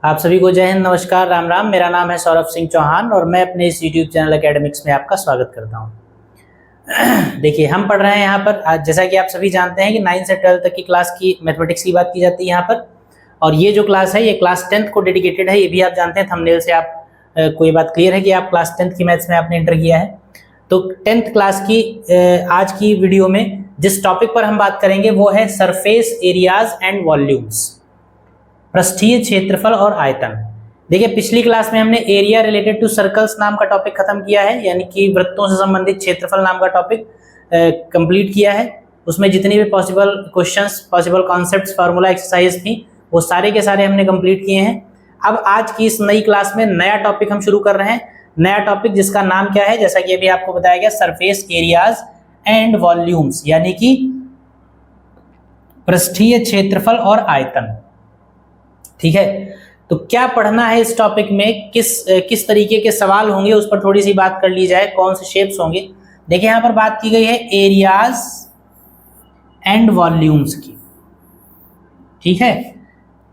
आप सभी को जय हिंद, नमस्कार, राम राम। मेरा नाम है सौरभ सिंह चौहान और मैं अपने इस यूट्यूब चैनल एकेडमिक्स में आपका स्वागत करता हूं। देखिए, हम पढ़ रहे हैं यहाँ पर आज, जैसा कि आप सभी जानते हैं कि 9 से 12 तक की क्लास की मैथमेटिक्स की बात की जाती है यहाँ पर। और ये जो क्लास है ये क्लास 10th को डेडिकेटेड है। ये भी आप जानते हैं, थंबनेल से आप को ये बात क्लियर है कि आप क्लास 10th की मैथ्स में आपने एंटर किया है। तो 10th क्लास की आज की वीडियो में जिस टॉपिक पर हम बात करेंगे वो है सरफेस एरियाज एंड वॉल्यूम्स, पृष्ठीय क्षेत्रफल और आयतन। देखिए, पिछली क्लास में हमने एरिया रिलेटेड टू सर्कल्स नाम का टॉपिक खत्म किया है, यानी कि वृत्तों से संबंधित क्षेत्रफल नाम का टॉपिक कंप्लीट किया है। उसमें जितनी भी possible questions, possible concepts, formula, exercise थी वो सारे के सारे हमने कंप्लीट किए हैं। अब आज की इस नई क्लास में नया टॉपिक हम शुरू कर रहे हैं। नया टॉपिक जिसका नाम क्या है, जैसा कि अभी आपको बताया गया, सरफेस एरियाज एंड वॉल्यूम्स, यानी कि पृष्ठीय क्षेत्रफल और आयतन। ठीक है, तो क्या पढ़ना है इस टॉपिक में, किस तरीके के सवाल होंगे उस पर थोड़ी सी बात कर ली जाए। कौन से शेप्स होंगे। देखिए, यहां पर बात की गई है एरियाज एंड वॉल्यूम्स की। ठीक है,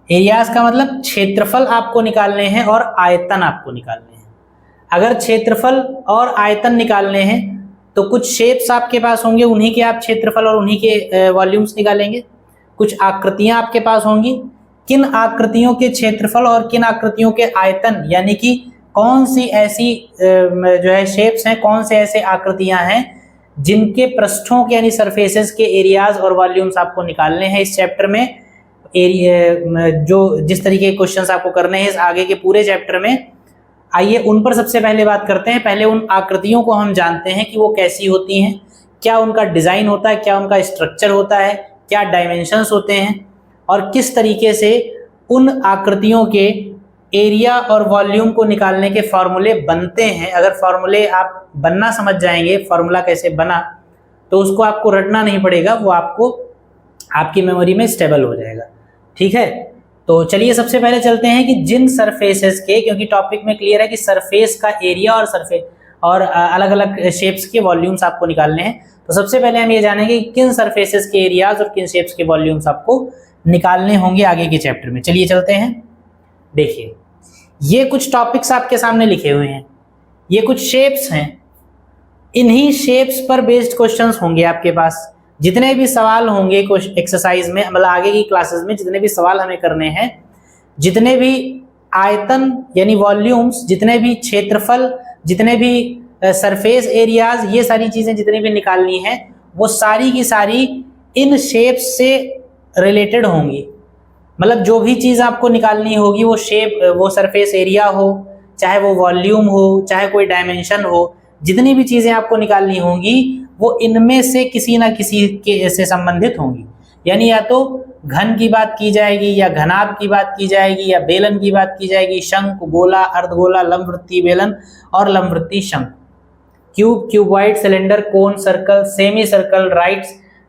एरियाज का मतलब क्षेत्रफल आपको निकालने हैं और आयतन आपको निकालने हैं। अगर क्षेत्रफल और आयतन निकालने हैं तो कुछ शेप्स आपके पास होंगे, उन्हीं के आप क्षेत्रफल और उन्हीं के वॉल्यूम्स निकालेंगे। कुछ आकृतियां आपके पास होंगी, किन आकृतियों के क्षेत्रफल और किन आकृतियों के आयतन, यानी कि कौन सी ऐसी जो है शेप्स हैं, कौन से ऐसे आकृतियां हैं जिनके पृष्ठों के यानी सरफेसेस के एरियाज और वॉल्यूम्स आपको निकालने हैं इस चैप्टर में। एरिया जो जिस तरीके के क्वेश्चंस आपको करने हैं इस आगे के पूरे चैप्टर में, आइए उन पर सबसे पहले बात करते हैं। पहले उन आकृतियों को हम जानते हैं कि वो कैसी होती हैं, क्या उनका डिजाइन होता है, क्या उनका स्ट्रक्चर होता है, क्या डायमेंशंस होते हैं और किस तरीके से उन आकृतियों के एरिया और वॉल्यूम को निकालने के फॉर्मूले बनते हैं। अगर फॉर्मूले आप बनना समझ जाएंगे, फॉर्मूला कैसे बना, तो उसको आपको रटना नहीं पड़ेगा, वो आपको आपकी मेमोरी में स्टेबल हो जाएगा। ठीक है, तो चलिए सबसे पहले चलते हैं कि जिन सरफेसेस के, क्योंकि टॉपिक में क्लियर है कि सरफेस का एरिया और सरफेस और अलग अलग शेप्स के वॉल्यूम्स आपको निकालने हैं। तो सबसे पहले हम ये जानेंगे कि किन सरफेसेस के एरियाज और किन शेप्स के वॉल्यूम्स आपको निकालने होंगे आगे के चैप्टर में। चलिए चलते हैं। देखिए, ये कुछ टॉपिक्स आपके सामने लिखे हुए हैं, ये कुछ शेप्स हैं। इन्हीं शेप्स पर बेस्ड क्वेश्चंस होंगे आपके पास। जितने भी सवाल होंगे एक्सरसाइज में, मतलब आगे की क्लासेस में जितने भी सवाल हमें करने हैं, जितने भी आयतन यानी वॉल्यूम्स, जितने भी क्षेत्रफल, जितने भी सरफेस एरियाज, ये सारी चीजें जितनी भी निकालनी है वो सारी की सारी इन शेप्स से रिलेटेड होंगी। मतलब जो भी चीज आपको निकालनी होगी वो शेप, वो सरफेस एरिया हो, चाहे वो वॉल्यूम हो, चाहे कोई डायमेंशन हो, जितनी भी चीजें आपको निकालनी होंगी वो इनमें से किसी ना किसी के से संबंधित होंगी। यानी या तो घन की बात की जाएगी, या घनाभ की बात की जाएगी, या बेलन की बात की जाएगी, शंकु, गोला, अर्धगोला, लंबवृत्तीय बेलन और लंबवृत्तीय शंकु, cube, cuboid, cylinder, cone, circle, semi circle,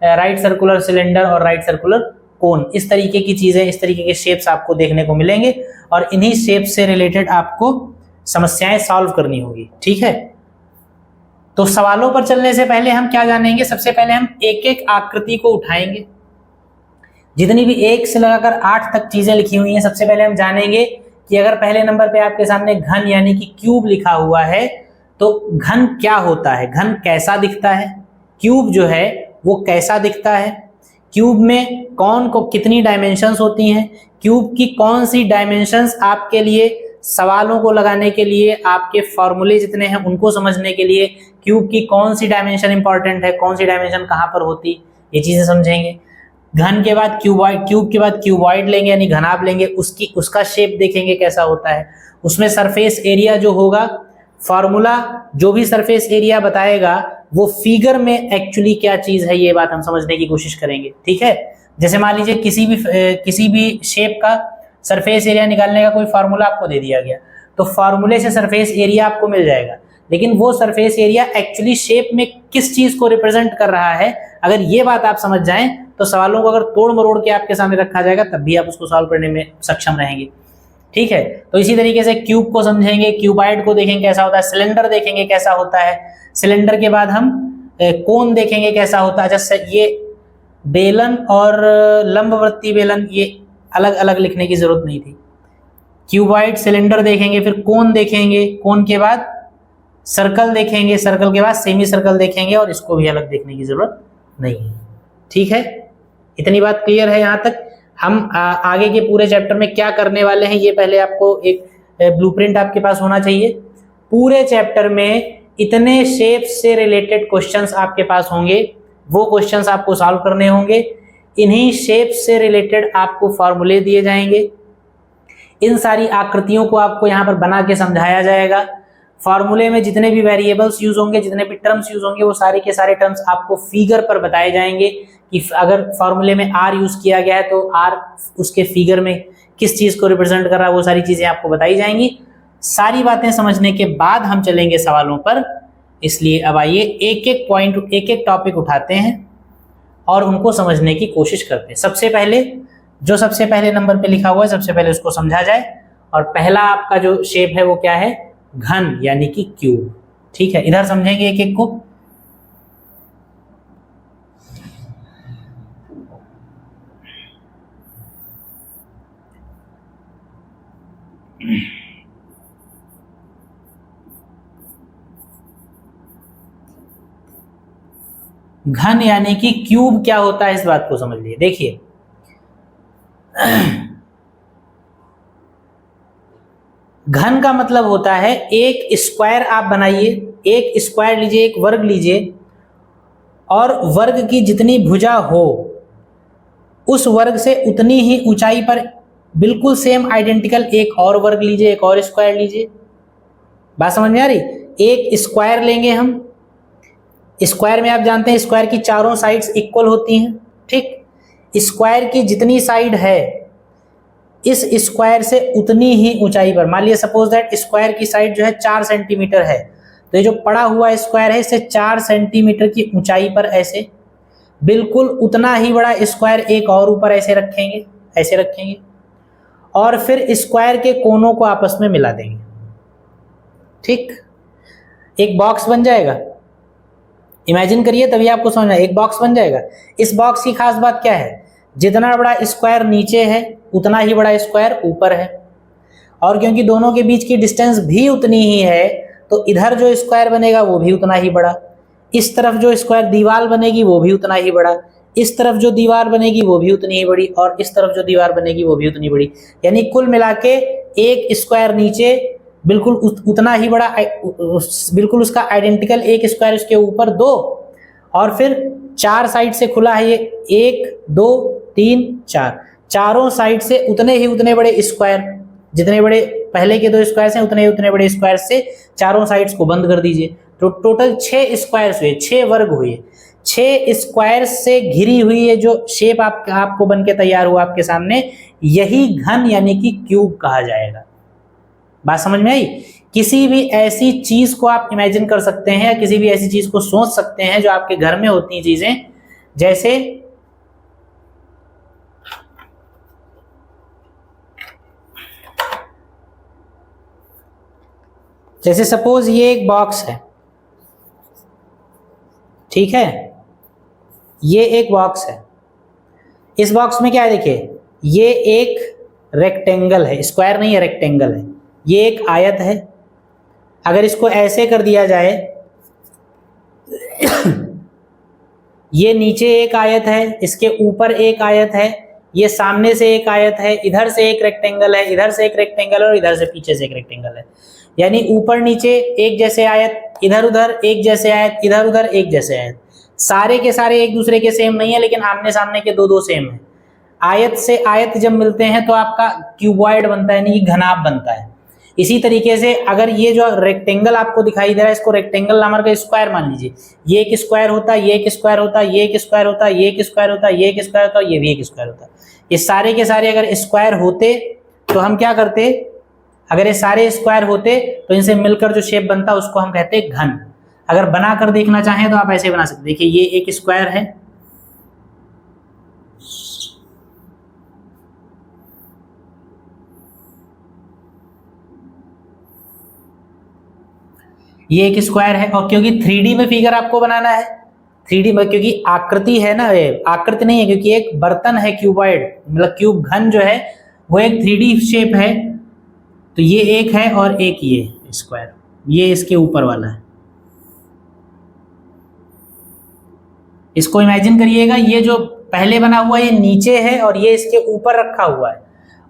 right circular cylinder और राइट सर्कुलर कोन। इस तरीके की चीजें, इस तरीके के शेप्स आपको देखने को मिलेंगे और इन्हीं शेप से रिलेटेड आपको समस्याएं सॉल्व करनी होगी। ठीक है, तो सवालों पर चलने से पहले हम क्या जानेंगे, सबसे पहले हम एक एक आकृति को उठाएंगे। जितनी भी 1 से लगाकर 8 तक चीजें लिखी हुई हैं, सबसे पहले हम जानेंगे कि अगर पहले नंबर पे आपके सामने घन यानी कि क्यूब लिखा हुआ है तो घन क्या होता है, घन कैसा दिखता है, क्यूब जो है वो कैसा दिखता है, क्यूब में कितनी डायमेंशंस होती हैं, क्यूब की कौन सी डायमेंशंस आपके लिए सवालों को लगाने के लिए, आपके फॉर्मूले जितने हैं उनको समझने के लिए क्यूब की कौन सी डायमेंशन इंपॉर्टेंट है, कौन सी डायमेंशन कहां पर होती, ये चीजें समझेंगे। घन के बाद क्यूबॉइड, क्यूब के बाद क्यूबॉइड लेंगे यानी घनाभ लेंगे, उसका शेप देखेंगे कैसा होता है। उसमें सरफेस एरिया जो होगा, फॉर्मूला जो भी सरफेस एरिया बताएगा वो फिगर में एक्चुअली क्या चीज है, ये बात हम समझने की कोशिश करेंगे। ठीक है, जैसे मान लीजिए किसी भी शेप का सरफेस एरिया निकालने का कोई फार्मूला आपको दे दिया गया, तो फार्मूले से सरफेस एरिया आपको मिल जाएगा, लेकिन वो सरफेस एरिया एक्चुअली शेप में किस चीज को रिप्रेजेंट कर रहा है, अगर ये बात आप समझ जाएं तो सवालों को अगर तोड़ मरोड़ के आपके सामने रखा जाएगा तब भी आप उसको सॉल्व करने में सक्षम रहेंगे। ठीक है, तो इसी तरीके से क्यूब को समझेंगे, क्यूबॉइड को देखेंगे कैसा होता है, सिलेंडर देखेंगे कैसा होता है, सिलेंडर के बाद हम कोन देखेंगे कैसा होता है। जैसे ये बेलन और लंबवृत्तीय बेलन, ये अलग अलग लिखने की जरूरत नहीं थी। क्यूबॉइड, सिलेंडर देखेंगे, फिर कोन देखेंगे, कोन के बाद सर्कल देखेंगे, सर्कल के बाद सेमी सर्कल देखेंगे, और इसको भी अलग देखने की जरूरत नहीं है। ठीक है, इतनी बात क्लियर है यहाँ तक। हम आगे के पूरे चैप्टर में क्या करने वाले हैं, ये पहले आपको एक ब्लूप्रिंट आपके पास होना चाहिए। पूरे चैप्टर में इतने शेप्स से रिलेटेड क्वेश्चंस आपके पास होंगे, वो क्वेश्चंस आपको सॉल्व करने होंगे। इन्हीं शेप्स से रिलेटेड आपको फॉर्मूले दिए जाएंगे, इन सारी आकृतियों को आपको यहाँ पर बना के समझाया जाएगा। फॉर्मूले में जितने भी वेरिएबल्स यूज होंगे, जितने भी टर्म्स यूज होंगे, वो सारे के सारे टर्म्स आपको फिगर पर बताए जाएंगे कि अगर फॉर्मूले में आर यूज किया गया है तो आर उसके फिगर में किस चीज को रिप्रेजेंट कर रहा है, वो सारी चीजें आपको बताई जाएंगी। सारी बातें समझने के बाद हम चलेंगे सवालों पर। इसलिए अब आइए एक एक पॉइंट, एक एक टॉपिक उठाते हैं और उनको समझने की कोशिश करते हैं। सबसे पहले नंबर पे लिखा हुआ है, सबसे पहले उसको समझा जाए। और पहला आपका जो शेप है वो क्या है, घन यानी कि क्यूब। ठीक है, इधर समझेंगे एक एक को। घन यानी कि क्यूब क्या होता है, इस बात को समझ लिए। देखिए घन का मतलब होता है एक स्क्वायर आप बनाइए, एक स्क्वायर लीजिए, एक वर्ग लीजिए, और वर्ग की जितनी भुजा हो उस वर्ग से उतनी ही ऊंचाई पर बिल्कुल सेम आइडेंटिकल एक और वर्ग लीजिए, एक और स्क्वायर लीजिए। बात समझ में आ रही? एक स्क्वायर लेंगे हम, स्क्वायर में आप जानते हैं स्क्वायर की चारों साइड्स इक्वल होती हैं। ठीक, स्क्वायर की जितनी साइड है इस स्क्वायर से उतनी ही ऊंचाई पर, मान लिया सपोज दैट स्क्वायर की साइड जो है 4 सेंटीमीटर है, तो ये जो पड़ा हुआ स्क्वायर है इसे 4 सेंटीमीटर की ऊंचाई पर ऐसे बिल्कुल उतना ही बड़ा स्क्वायर एक और ऊपर ऐसे रखेंगे, ऐसे रखेंगे, और फिर स्क्वायर के कोनों को आपस में मिला देंगे। ठीक, एक बॉक्स बन जाएगा। इमेजिन करिए, तभी आपको समझना, एक बॉक्स बन जाएगा। इस बॉक्स की खास बात क्या है, जितना बड़ा स्क्वायर नीचे है उतना ही बड़ा स्क्वायर ऊपर है, और क्योंकि दोनों के बीच की डिस्टेंस भी उतनी ही है तो इधर जो स्क्वायर बनेगा वो भी उतना ही बड़ा, इस तरफ जो स्क्वायर दीवार बनेगी वो भी उतना ही बड़ा, इस तरफ जो दीवार बनेगी वो भी उतनी ही बड़ी, और इस तरफ जो दीवार बनेगी वो भी उतनी बड़ी। यानी कुल मिला के एक स्क्वायर नीचे बिल्कुल उतना ही बड़ा, बिल्कुल उसका आइडेंटिकल एक स्क्वायर उसके ऊपर दो, और फिर 4 साइड से खुला है ये, 1 2 3 4, चारों साइड से उतने बड़े स्क्वायर, जितने बड़े पहले के 2 स्क्वायर्स हैं उतने बड़े स्क्वायर से चारों साइड्स को बंद कर दीजिए। तो टोटल 6 स्क्वायर्स हुए, 6 वर्ग हुए। 6 स्क्वायर से घिरी हुई है जो शेप आपको बन के तैयार हुआ आपके सामने, यही घन यानी कि क्यूब कहा जाएगा। बात समझ में आई? किसी भी ऐसी चीज को आप इमेजिन कर सकते हैं, या किसी भी ऐसी चीज को सोच सकते हैं जो आपके घर में होती हैं चीजें, जैसे सपोज ये एक बॉक्स है, ठीक है, ये एक बॉक्स है। इस बॉक्स में क्या है, देखिए ये एक रेक्टेंगल है, स्क्वायर नहीं है, रेक्टेंगल है। ये एक आयत है। अगर इसको ऐसे कर दिया जाए, ये नीचे एक आयत है, इसके ऊपर एक आयत है, ये सामने से एक आयत है, इधर से एक रेक्टेंगल है, इधर से एक रेक्टेंगल है, और इधर से पीछे से एक रेक्टेंगल है। यानी ऊपर नीचे एक जैसे आयत, इधर उधर एक जैसे आयत, इधर उधर एक जैसे आयत। सारे के सारे एक दूसरे के सेम नहीं है, लेकिन आमने सामने के दो सेम है। आयत से आयत जब मिलते हैं तो आपका क्यूबॉइड बनता है, यानी कि घनाभ बनता है। इसी तरीके से अगर ये जो रेक्टेंगल आपको दिखाई दे रहा है, इसको रेक्टेंगल नाम का स्क्वायर मान लीजिए। ये एक स्क्वायर होता है, ये एक स्क्वायर होता है, ये एक स्क्वायर होता है, ये एक स्क्वायर होता है, ये एक स्क्वायर होता है, ये भी एक स्क्वायर होता है। ये सारे के सारे अगर स्क्वायर होते तो हम क्या करते, अगर ये सारे स्क्वायर होते तो इनसे मिलकर जो शेप बनता उसको हम कहते हैं घन। अगर बनाकर देखना चाहें तो आप ऐसे बना सकते। देखिए ये एक स्क्वायर है, ये एक स्क्वायर है, और क्योंकि 3D में फिगर आपको बनाना है, 3D में क्योंकि आकृति है ना, आकृति नहीं है, क्योंकि एक बर्तन है क्यूबॉइड, मतलब क्यूब घन जो है वो एक 3D शेप है, तो ये एक है और एक ये स्क्वायर, ये इसके ऊपर वाला है। इसको इमेजिन करिएगा, ये जो पहले बना हुआ है ये नीचे है और ये इसके ऊपर रखा हुआ है,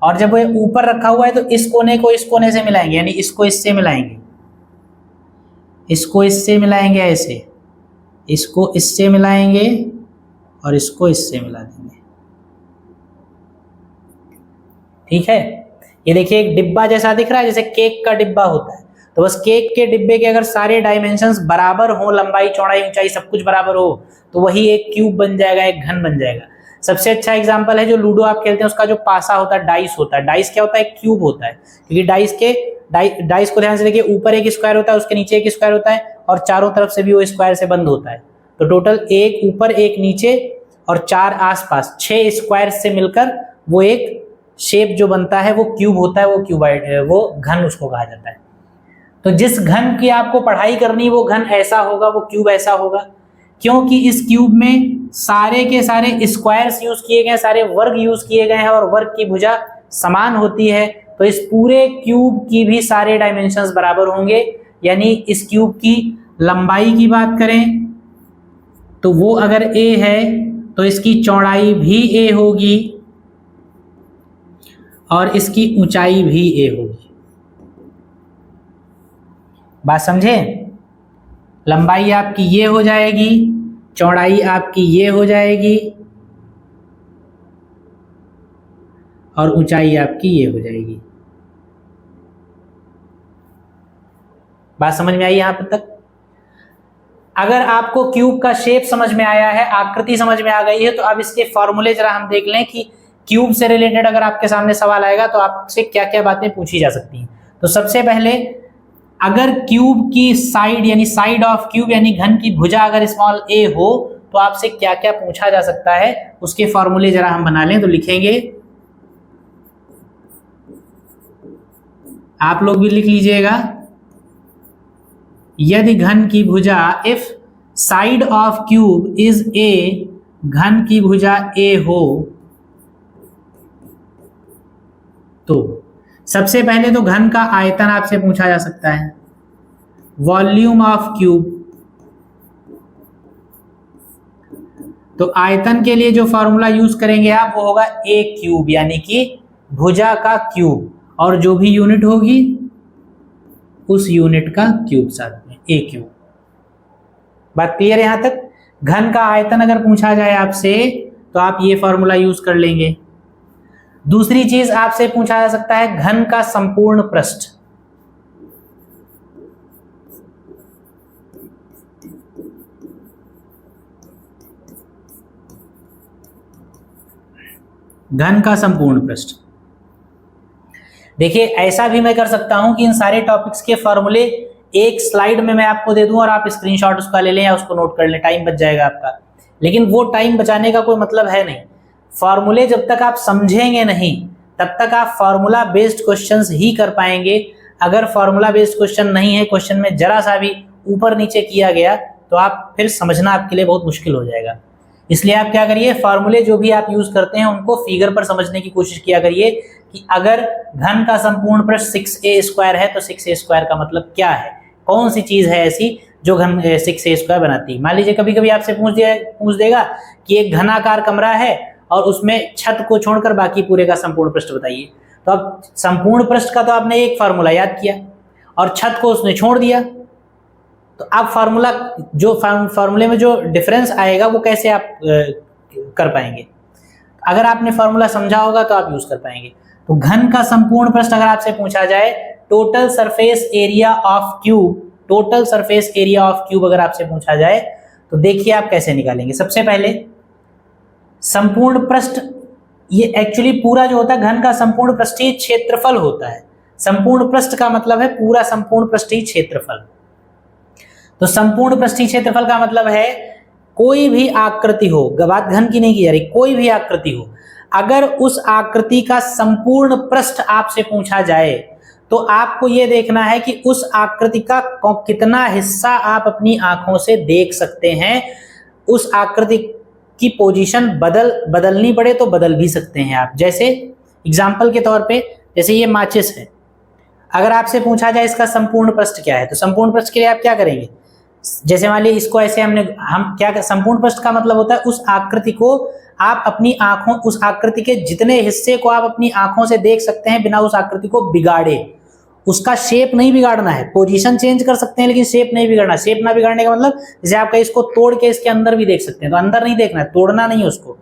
और जब ये ऊपर रखा हुआ है तो इस कोने को इस कोने से मिलाएंगे, यानी इसको इससे मिलाएंगे, इसको इससे मिलाएंगे, ऐसे इसको इससे मिलाएंगे और इसको इससे मिला देंगे। ठीक है, ये देखिए एक डिब्बा जैसा दिख रहा है, जैसे केक का डिब्बा होता है। तो बस केक के डिब्बे के अगर सारे डायमेंशंस बराबर हो, लंबाई चौड़ाई ऊंचाई सब कुछ बराबर हो, तो वही एक क्यूब बन जाएगा, एक घन बन जाएगा। सबसे अच्छा एग्जांपल है जो लूडो आप खेलते हैं, उसका जो पासा होता है, डाइस होता है। डाइस क्या होता है? एक क्यूब होता है, क्योंकि डाइस को ध्यान से देखिए, ऊपर एक स्क्वायर होता है, उसके नीचे एक स्क्वायर होता है और चारों तरफ से भी वो स्क्वायर से बंद होता है। तो टोटल एक ऊपर एक नीचे और 4 आसपास, 6 स्क्वायर से मिलकर वो एक शेप जो बनता है वो क्यूब होता है, वो क्यूबाइड, वो घन उसको कहा जाता है। तो जिस घन की आपको पढ़ाई करनी वो घन ऐसा होगा, वो क्यूब ऐसा होगा, क्योंकि इस क्यूब में सारे के सारे स्क्वायर्स यूज किए गए हैं, सारे वर्ग यूज किए गए हैं और वर्ग की भुजा समान होती है। तो इस पूरे क्यूब की भी सारे डायमेंशंस बराबर होंगे, यानी इस क्यूब की लंबाई की बात करें तो वो अगर a है तो इसकी चौड़ाई भी a होगी और इसकी ऊंचाई भी a होगी। बात समझे? लंबाई आपकी ये हो जाएगी, चौड़ाई आपकी ये हो जाएगी और ऊंचाई आपकी ये हो जाएगी। बात समझ में आई यहां तक? अगर आपको क्यूब का शेप समझ में आया है, आकृति समझ में आ गई है, तो अब इसके फॉर्मूले जरा हम देख लें कि क्यूब से रिलेटेड अगर आपके सामने सवाल आएगा तो आपसे क्या क्या बातें पूछी जा सकती हैं। तो सबसे पहले, अगर क्यूब की साइड यानी साइड ऑफ क्यूब यानी घन की भुजा अगर स्मॉल a हो तो आपसे क्या क्या पूछा जा सकता है, उसके फॉर्मूले जरा हम बना लें। तो लिखेंगे, आप लोग भी लिख लीजिएगा, यदि घन की भुजा, if side of cube is a, घन की भुजा a हो, तो सबसे पहले तो घन का आयतन आपसे पूछा जा सकता है, वॉल्यूम ऑफ क्यूब। तो आयतन के लिए जो फॉर्मूला यूज करेंगे आप वो होगा a क्यूब, यानी कि भुजा का क्यूब, और जो भी यूनिट होगी उस यूनिट का क्यूब साथ में, a क्यूब। बात क्लियर है यहां तक? घन का आयतन अगर पूछा जाए आपसे तो आप ये फॉर्मूला यूज कर लेंगे। दूसरी चीज आपसे पूछा जा सकता है घन का संपूर्ण पृष्ठ। घन का संपूर्ण पृष्ठ, देखिए ऐसा भी मैं कर सकता हूं कि इन सारे टॉपिक्स के फॉर्मूले एक स्लाइड में मैं आपको दे दूं और आप स्क्रीनशॉट उसका ले लें या उसको नोट कर लें, टाइम बच जाएगा आपका। लेकिन वो टाइम बचाने का कोई मतलब है नहीं। फॉर्मूले जब तक आप समझेंगे नहीं तब तक आप फॉर्मूला बेस्ड क्वेश्चंस ही कर पाएंगे। अगर फॉर्मूला बेस्ड क्वेश्चन नहीं है, क्वेश्चन में जरा सा भी ऊपर नीचे किया गया तो आप फिर समझना आपके लिए बहुत मुश्किल हो जाएगा। इसलिए आप क्या करिए, फॉर्मूले जो भी आप यूज करते हैं उनको फिगर पर समझने की कोशिश किया करिए कि अगर घन का संपूर्ण पृष्ठ 6a स्क्वायर है तो 6a स्क्वायर का मतलब क्या है, कौन सी चीज है ऐसी जो घन 6a स्क्वायर बनाती है। मान लीजिए कभी कभी आपसे पूछ देगा कि एक घनाकार कमरा है और उसमें छत को छोड़कर बाकी पूरे का संपूर्ण पृष्ठ बताइए। तो अब संपूर्ण पृष्ठ का तो आपने एक फार्मूला याद किया और छत को उसने छोड़ दिया, तो अब फार्मूला जो फार्मूले में जो डिफरेंस आएगा वो कैसे आप कर पाएंगे? अगर आपने फार्मूला समझा होगा तो आप यूज कर पाएंगे। तो घन का संपूर्ण पृष्ठ अगर आपसे पूछा जाए, total surface area of cube, total surface area of cube अगर आपसे पूछा जाए तो देखिए आप कैसे निकालेंगे। सबसे पहले संपूर्ण पृष्ठ, ये एक्चुअली पूरा जो होता है घन का संपूर्ण पृष्ठीय क्षेत्रफल होता है। संपूर्ण पृष्ठ का मतलब है पूरा संपूर्ण पृष्ठीय क्षेत्रफल। तो संपूर्ण पृष्ठीय क्षेत्रफल का मतलब है कोई भी आकृति हो, बात घन की नहीं की जा रही, कोई भी आकृति हो, अगर उस आकृति का संपूर्ण पृष्ठ आपसे पूछा जाए तो आपको यह देखना है कि उस आकृति का कितना हिस्सा आप अपनी आंखों से देख सकते हैं। उस आकृति की पोजीशन बदलनी पड़े तो बदल भी सकते हैं आप। जैसे एग्जाम्पल के तौर पे, जैसे ये माचिस है, अगर आपसे पूछा जाए इसका संपूर्ण पृष्ठ क्या है, तो संपूर्ण पृष्ठ के लिए आप क्या करेंगे, जैसे मान लीजिए इसको ऐसे हम क्या, संपूर्ण पृष्ठ का मतलब होता है उस आकृति को आप अपनी आंखों, उस आकृति के जितने हिस्से को आप अपनी आंखों से देख सकते हैं बिना उस आकृति को बिगाड़े। उसका शेप नहीं बिगाड़ना है, पोजीशन चेंज कर सकते हैं लेकिन शेप नहीं बिगाड़ना। शेप ना बिगाड़ने का मतलब जैसे आप कहीं इसको तोड़ के इसके अंदर भी देख सकते हैं, तो अंदर नहीं देखना है, तोड़ना नहीं है उसको।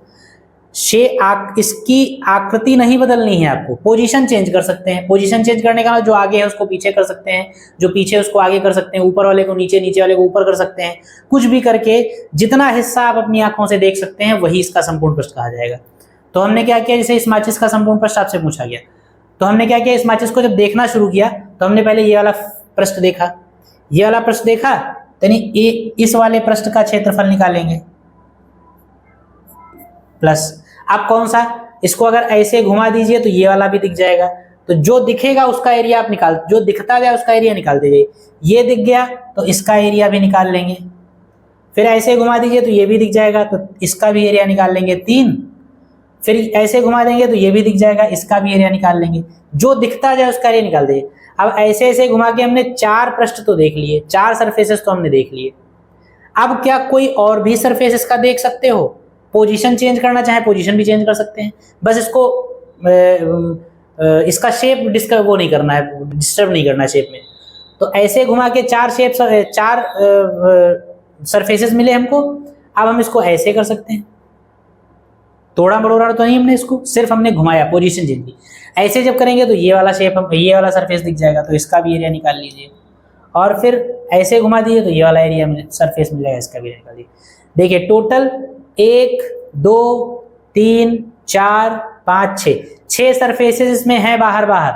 इसकी आकृति नहीं बदलनी है आपको, पोजीशन चेंज कर सकते हैं। पोजीशन चेंज करने का जो आगे है उसको पीछे कर सकते हैं, जो पीछे उसको आगे कर सकते हैं, ऊपर वाले को नीचे, नीचे वाले को ऊपर कर सकते हैं। कुछ भी करके जितना हिस्सा आप अपनी आंखों से देख सकते हैं वही इसका संपूर्ण पृष्ठ कहा जाएगा। तो हमने क्या किया, जैसे इस माचिस का संपूर्ण पृष्ठ आपसे पूछा गया, तो हमने क्या किया, इस माचिस को जब देखना शुरू किया तो हमने पहले ये वाला पृष्ठ देखा, ये वाला पृष्ठ देखा, यानी इस वाले पृष्ठ का क्षेत्रफल निकालेंगे प्लस, आप कौन सा, इसको अगर ऐसे घुमा दीजिए तो ये वाला भी दिख जाएगा, तो जो दिखेगा उसका एरिया आप निकाल, जो दिखता जाए उसका एरिया निकाल दीजिए। ये दिख गया तो इसका एरिया भी निकाल लेंगे, फिर ऐसे घुमा दीजिए तो ये भी दिख जाएगा, तो इसका भी एरिया निकाल लेंगे 3, फिर ऐसे घुमा देंगे तो ये भी दिख जाएगा, इसका भी एरिया निकाल लेंगे। जो दिखता जाए उसका एरिया निकाल दीजिए। अब ऐसे ऐसे घुमा के हमने 4 पृष्ठ तो देख लिए, 4 सरफेसेस तो हमने देख लिए। अब क्या कोई और भी सरफेसेस का देख सकते हो, पोजीशन चेंज करना चाहे पोजीशन भी चेंज कर सकते हैं, बस इसको इसका शेप वो नहीं करना है, डिस्टर्ब नहीं करना है शेप में। तो ऐसे घुमा के 4 सरफेसेस मिले हमको। अब हम इसको ऐसे कर सकते हैं, तोड़ा मरोड़ा तो नहीं हमने इसको, सिर्फ हमने घुमाया, पोजीशन चेंज की। ऐसे जब करेंगे तो ये वाला शेप, ये वाला सरफेस दिख जाएगा, तो इसका भी एरिया निकाल लीजिए। और फिर ऐसे घुमा दीजिए तो ये वाला एरिया सरफेस मिल जाएगा, इसका भी निकाल दीजिए। देखिए टोटल 1 2 3 4 5 6 सरफेसेस इसमें हैं बाहर बाहर,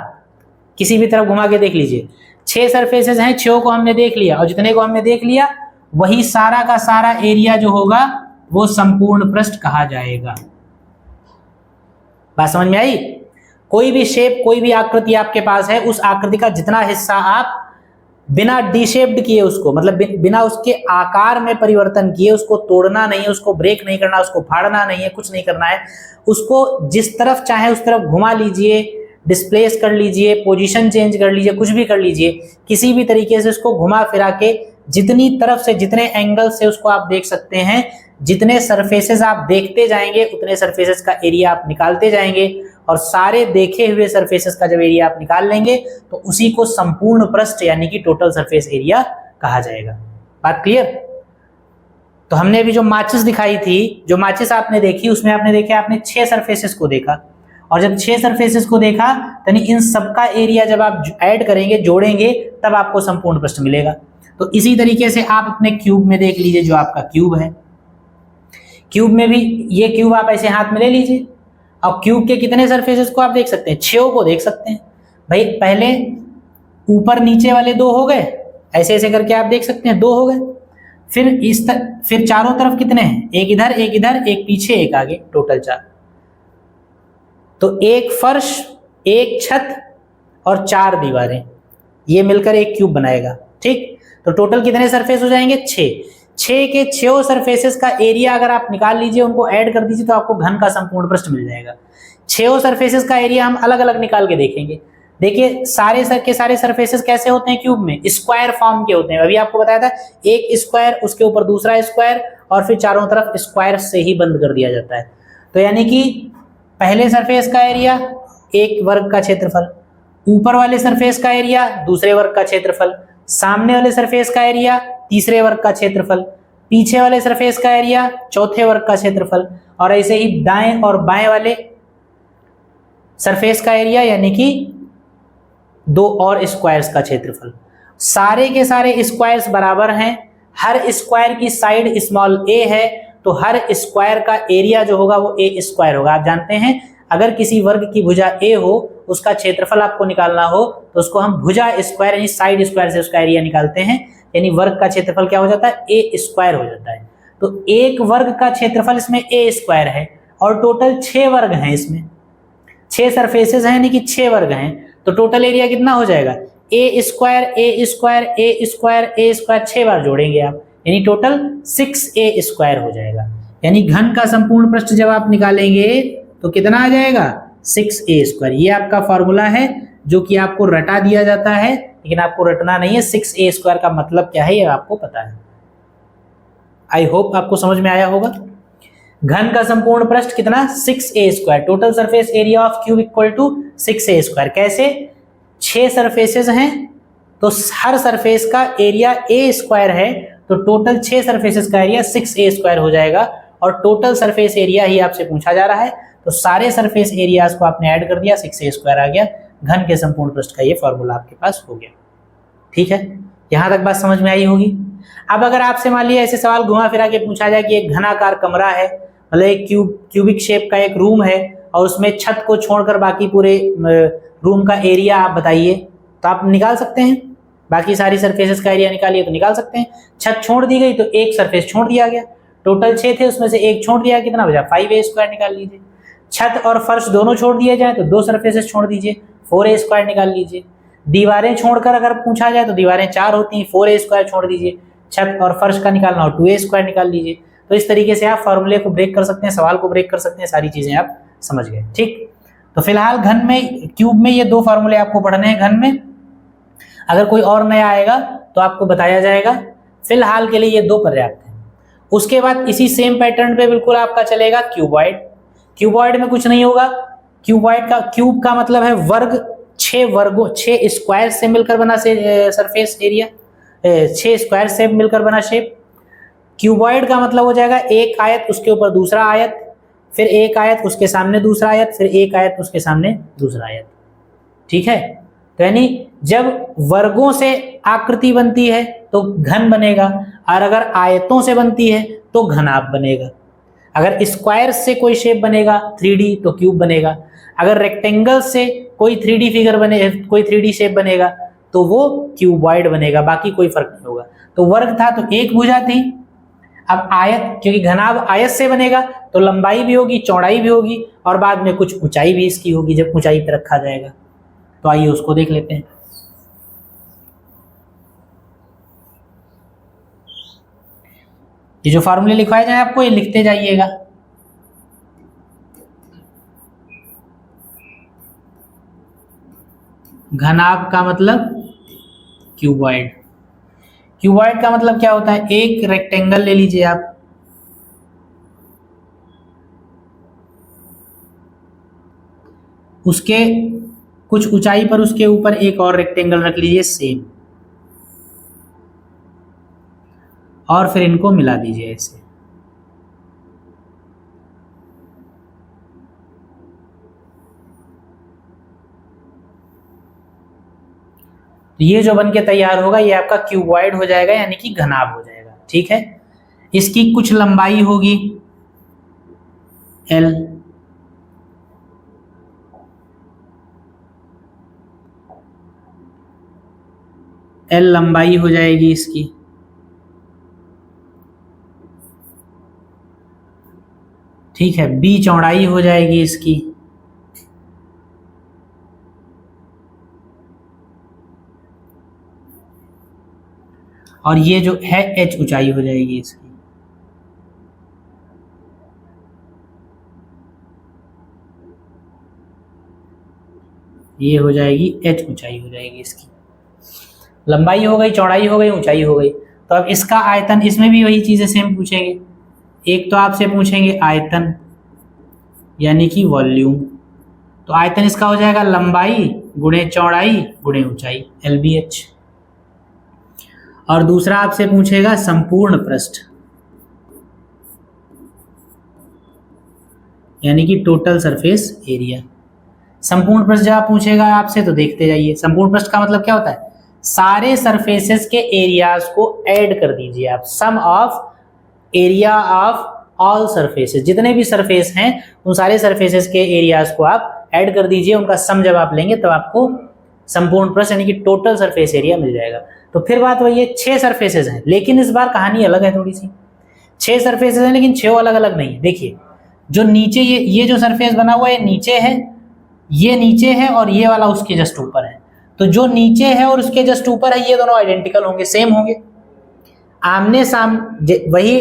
किसी भी तरफ घुमा के देख लीजिए। 6 सरफेसेस हैं, 6 को हमने देख लिया, और जितने को हमने देख लिया वही सारा का सारा एरिया जो होगा वो संपूर्ण पृष्ठ कहा जाएगा। बात समझ में आई? कोई भी शेप, कोई भी आकृति आपके पास है, उस आकृति का जितना हिस्सा आप बिना डी-शेप्ड किए, उसको मतलब बिना उसके आकार में परिवर्तन किए, उसको तोड़ना नहीं है, उसको ब्रेक नहीं करना, उसको फाड़ना नहीं है, कुछ नहीं करना है, उसको जिस तरफ चाहे उस तरफ घुमा लीजिए, डिस्प्लेस कर लीजिए, पोजीशन चेंज कर लीजिए, कुछ भी कर लीजिए, किसी भी तरीके से उसको घुमा फिरा के जितनी तरफ से, जितने एंगल से उसको आप देख सकते हैं, जितने सरफेसेस आप देखते जाएंगे उतने सरफेसेस का एरिया आप निकालते जाएंगे, और सारे देखे हुए सरफेसेस का जब एरिया आप निकाल लेंगे तो उसी को संपूर्ण पृष्ठ यानी कि टोटल सरफेस एरिया कहा जाएगा। बात क्लियर? तो हमने अभी जो माचिस दिखाई थी, जो माचिस आपने देखी, उसमें आपने देखा, आपने 6 सरफेसेस को देखा, और जब 6 सरफेसेस को देखा यानी इन सबका एरिया जब आप ऐड करेंगे, जोड़ेंगे, तब आपको संपूर्ण पृष्ठ मिलेगा। तो इसी तरीके से आप अपने क्यूब में देख लीजिए, जो आपका क्यूब है, क्यूब में भी ये क्यूब आप ऐसे हाथ में ले लीजिए, अब क्यूब के कितने सरफेसेस को आप देख सकते हैं, 6 को देख सकते हैं भाई। पहले ऊपर नीचे वाले 2 हो गए, ऐसे ऐसे करके आप देख सकते हैं 2 हो गए। फिर चारों तरफ कितने हैं, एक इधर, एक इधर, एक पीछे, एक आगे, टोटल 4। तो एक फर्श, एक छत और 4 दीवारें, ये मिलकर एक क्यूब बनाएगा। ठीक, तो टोटल कितने सरफेस हो जाएंगे, 6 के 6 सरफेसेस का एरिया अगर आप निकाल लीजिए, उनको ऐड कर दीजिए, तो आपको घन का संपूर्ण पृष्ठ मिल जाएगा। 6 सरफेसेस का एरिया हम अलग अलग निकाल के देखेंगे। देखिए सारे सरफेसेस कैसे होते हैं क्यूब में, स्क्वायर फॉर्म के होते हैं। अभी आपको बताया था, एक स्क्वायर, उसके ऊपर दूसरा स्क्वायर, और फिर चारों तरफ स्क्वायर से ही बंद कर दिया जाता है। तो यानी कि पहले सरफेस का एरिया 1 वर्ग का क्षेत्रफल, ऊपर वाले सरफेस का एरिया 2 वर्ग का क्षेत्रफल, सामने वाले सरफेस का एरिया 3 वर्ग का क्षेत्रफल, पीछे वाले सरफेस का एरिया 4 वर्ग का क्षेत्रफल, और ऐसे ही दाएं और बाएं वाले सरफेस का एरिया यानी कि 2 और स्क्वायर्स का क्षेत्रफल। सारे के सारे स्क्वायर्स बराबर हैं, हर स्क्वायर की साइड स्मॉल a है, तो हर स्क्वायर का एरिया जो होगा वो a स्क्वायर होगा। आप जानते हैं अगर किसी वर्ग की भुजा a हो, उसका क्षेत्रफल आपको निकालना हो तो उसको हम भुजा स्क्वायर यानी साइड स्क्वायर से उसका एरिया निकालते हैं, यानी वर्ग का क्षेत्रफल क्या हो जाता है, a स्क्वायर हो जाता है। तो एक वर्ग का क्षेत्रफल इसमें a स्क्वायर है, और टोटल 6 वर्ग हैं, इसमें 6 सरफेसेस हैं यानी कि 6 वर्ग हैं, तो टोटल एरिया कितना हो जाएगा, a square a square a square a square, 6 बार जोड़ेंगे आप, यानी टोटल 6a स्क्वायर हो जाएगा। यानी घन का संपूर्ण पृष्ठ जब आप निकालेंगे तो कितना आ जाएगा, 6a स्क्वायर। ये आपका फॉर्मूला है जो कि आपको रटा दिया जाता है, लेकिन आपको रटना नहीं है। 6a² का मतलब क्या है ये आपको पता है। आई होप आपको समझ में आया होगा। घन का संपूर्ण पृष्ठ कितना? 6a²। Total surface area of cube equal to 6a²। कैसे? 6 सरफेसेस हैं तो हर सरफेस का एरिया a² है, तो टोटल 6 सरफेसेस का एरिया 6a² हो जाएगा। और टोटल सरफेस एरिया ही आपसे पूछा जा रहा है, तो सारे सरफेस एरियाज को आपने ऐड कर दिया, 6a² आ गया। घन के संपूर्ण पृष्ठ का ये फॉर्मूला आपके पास हो गया। ठीक है, यहां तक बात समझ में आई होगी। अब अगर आपसे मान लिया ऐसे सवाल घुमा फिरा के पूछा जाए कि एक घनाकार कमरा है, मतलब एक क्यूबिक शेप का एक रूम है और उसमें छत को छोड़कर बाकी पूरे रूम का एरिया आप बताइए, तो आप निकाल सकते हैं। बाकी सारी सरफेसेस का एरिया निकालिए तो निकाल सकते हैं। छत छोड़ दी गई तो एक सरफेस छोड़ दिया गया, टोटल 6 थे उसमें से एक छोड़ दिया, कितना बचा? 5a² निकाल लीजिए। छत और फर्श दोनों छोड़ दिए जाए तो 2 सरफेसेस छोड़ दीजिए, 4a² निकाल लीजिए। दीवारें छोड़कर अगर पूछा जाए तो दीवारें 4 होती हैं, 4a² छोड़ दीजिए। छत और फर्श का निकालना हो 2a² निकाल लीजिए। तो इस तरीके से आप फॉर्मूले को ब्रेक कर सकते हैं, सवाल को ब्रेक कर सकते हैं, सारी चीजें आप समझ गए। ठीक, तो फिलहाल घन में, क्यूब में ये 2 फॉर्मूले आपको पढ़ने हैं। घन में अगर कोई और नया आएगा तो आपको बताया जाएगा, फिलहाल के लिए ये 2 पर्याप्त हैं। उसके बाद इसी सेम पैटर्न पे बिल्कुल आपका चलेगा क्यूबॉइड। क्यूबॉइड में कुछ नहीं होगा। क्यूबॉइड का, क्यूब का मतलब है वर्ग, 6 वर्गों, 6 स्क्वायर से मिलकर बना सरफेस एरिया, 6 स्क्वायर से मिलकर बना शेप। क्यूबॉइड का मतलब हो जाएगा एक आयत उसके ऊपर दूसरा आयत, फिर एक आयत उसके सामने दूसरा आयत, फिर एक आयत उसके सामने दूसरा आयत। ठीक है, तो यानी जब वर्गों से आकृति बनती है तो घन बनेगा, और अगर आयतों से बनती है तो घनाभ बनेगा। अगर स्क्वायर से कोई शेप बनेगा 3D तो क्यूब बनेगा। अगर रेक्टेंगल से कोई 3D फिगर बने, कोई 3D शेप बनेगा तो वो क्यूबॉइड बनेगा, बाकी कोई फर्क नहीं होगा। तो वर्ग था तो एक भुजा थी। अब आयत, क्योंकि घनाभ आयत से बनेगा तो लंबाई भी होगी, चौड़ाई भी होगी, और बाद में कुछ ऊंचाई भी इसकी होगी जब ऊंचाई पे रखा जाएगा। तो आइए उसको देख लेते हैं। ये जो फॉर्मूले लिखवाए जाए आपको, ये लिखते जाइएगा। घनाभ का मतलब क्यूबॉइड। क्यूबॉइड का मतलब क्या होता है? एक रेक्टेंगल ले लीजिए आप, उसके कुछ ऊंचाई पर उसके ऊपर एक और रेक्टेंगल रख लीजिए सेम, और फिर इनको मिला दीजिए ऐसे। तो ये जो बन के तैयार होगा ये आपका क्यूबॉइड हो जाएगा, यानी कि घनाभ हो जाएगा। ठीक है, इसकी कुछ लंबाई होगी L, L लंबाई हो जाएगी इसकी, ठीक है। B चौड़ाई हो जाएगी इसकी, और ये जो है H ऊंचाई हो जाएगी इसकी। ये हो जाएगी H ऊंचाई हो जाएगी इसकी। लंबाई हो गई, चौड़ाई हो गई, ऊंचाई हो गई। तो अब इसका आयतन, इसमें भी वही चीजें सेम पूछेंगे। एक तो आपसे पूछेंगे आयतन यानी कि वॉल्यूम, तो आयतन इसका हो जाएगा लंबाई गुणे चौड़ाई गुणे ऊंचाई, LBH। और दूसरा आपसे पूछेगा संपूर्ण पृष्ठ यानी कि टोटल सरफेस एरिया। संपूर्ण पृष्ठ जब पूछेगा आपसे तो देखते जाइए। संपूर्ण पृष्ठ का मतलब क्या होता है? सारे सरफेसेस के एरियाज को ऐड कर दीजिए आप, sum of area of all surfaces. जितने भी सरफेस हैं उन सारे सरफेसेस के एरियाज को आप ऐड कर दीजिए, उनका सम जब आप लेंगे तो आपको संपूर्ण पृष्ठ यानी कि टोटल सरफेस एरिया मिल जाएगा। तो फिर बात वही है, 6 सरफेसेस हैं, लेकिन इस बार कहानी अलग है थोड़ी सी। 6 सरफेसेस हैं लेकिन 6 अलग अलग नहीं है। देखिए जो नीचे ये जो सरफेस बना हुआ है ये नीचे है, ये नीचे है, और ये वाला उसके जस्ट ऊपर है। तो जो नीचे है और उसके जस्ट ऊपर है ये दोनों आइडेंटिकल होंगे, सेम होंगे, आमने सामने। वही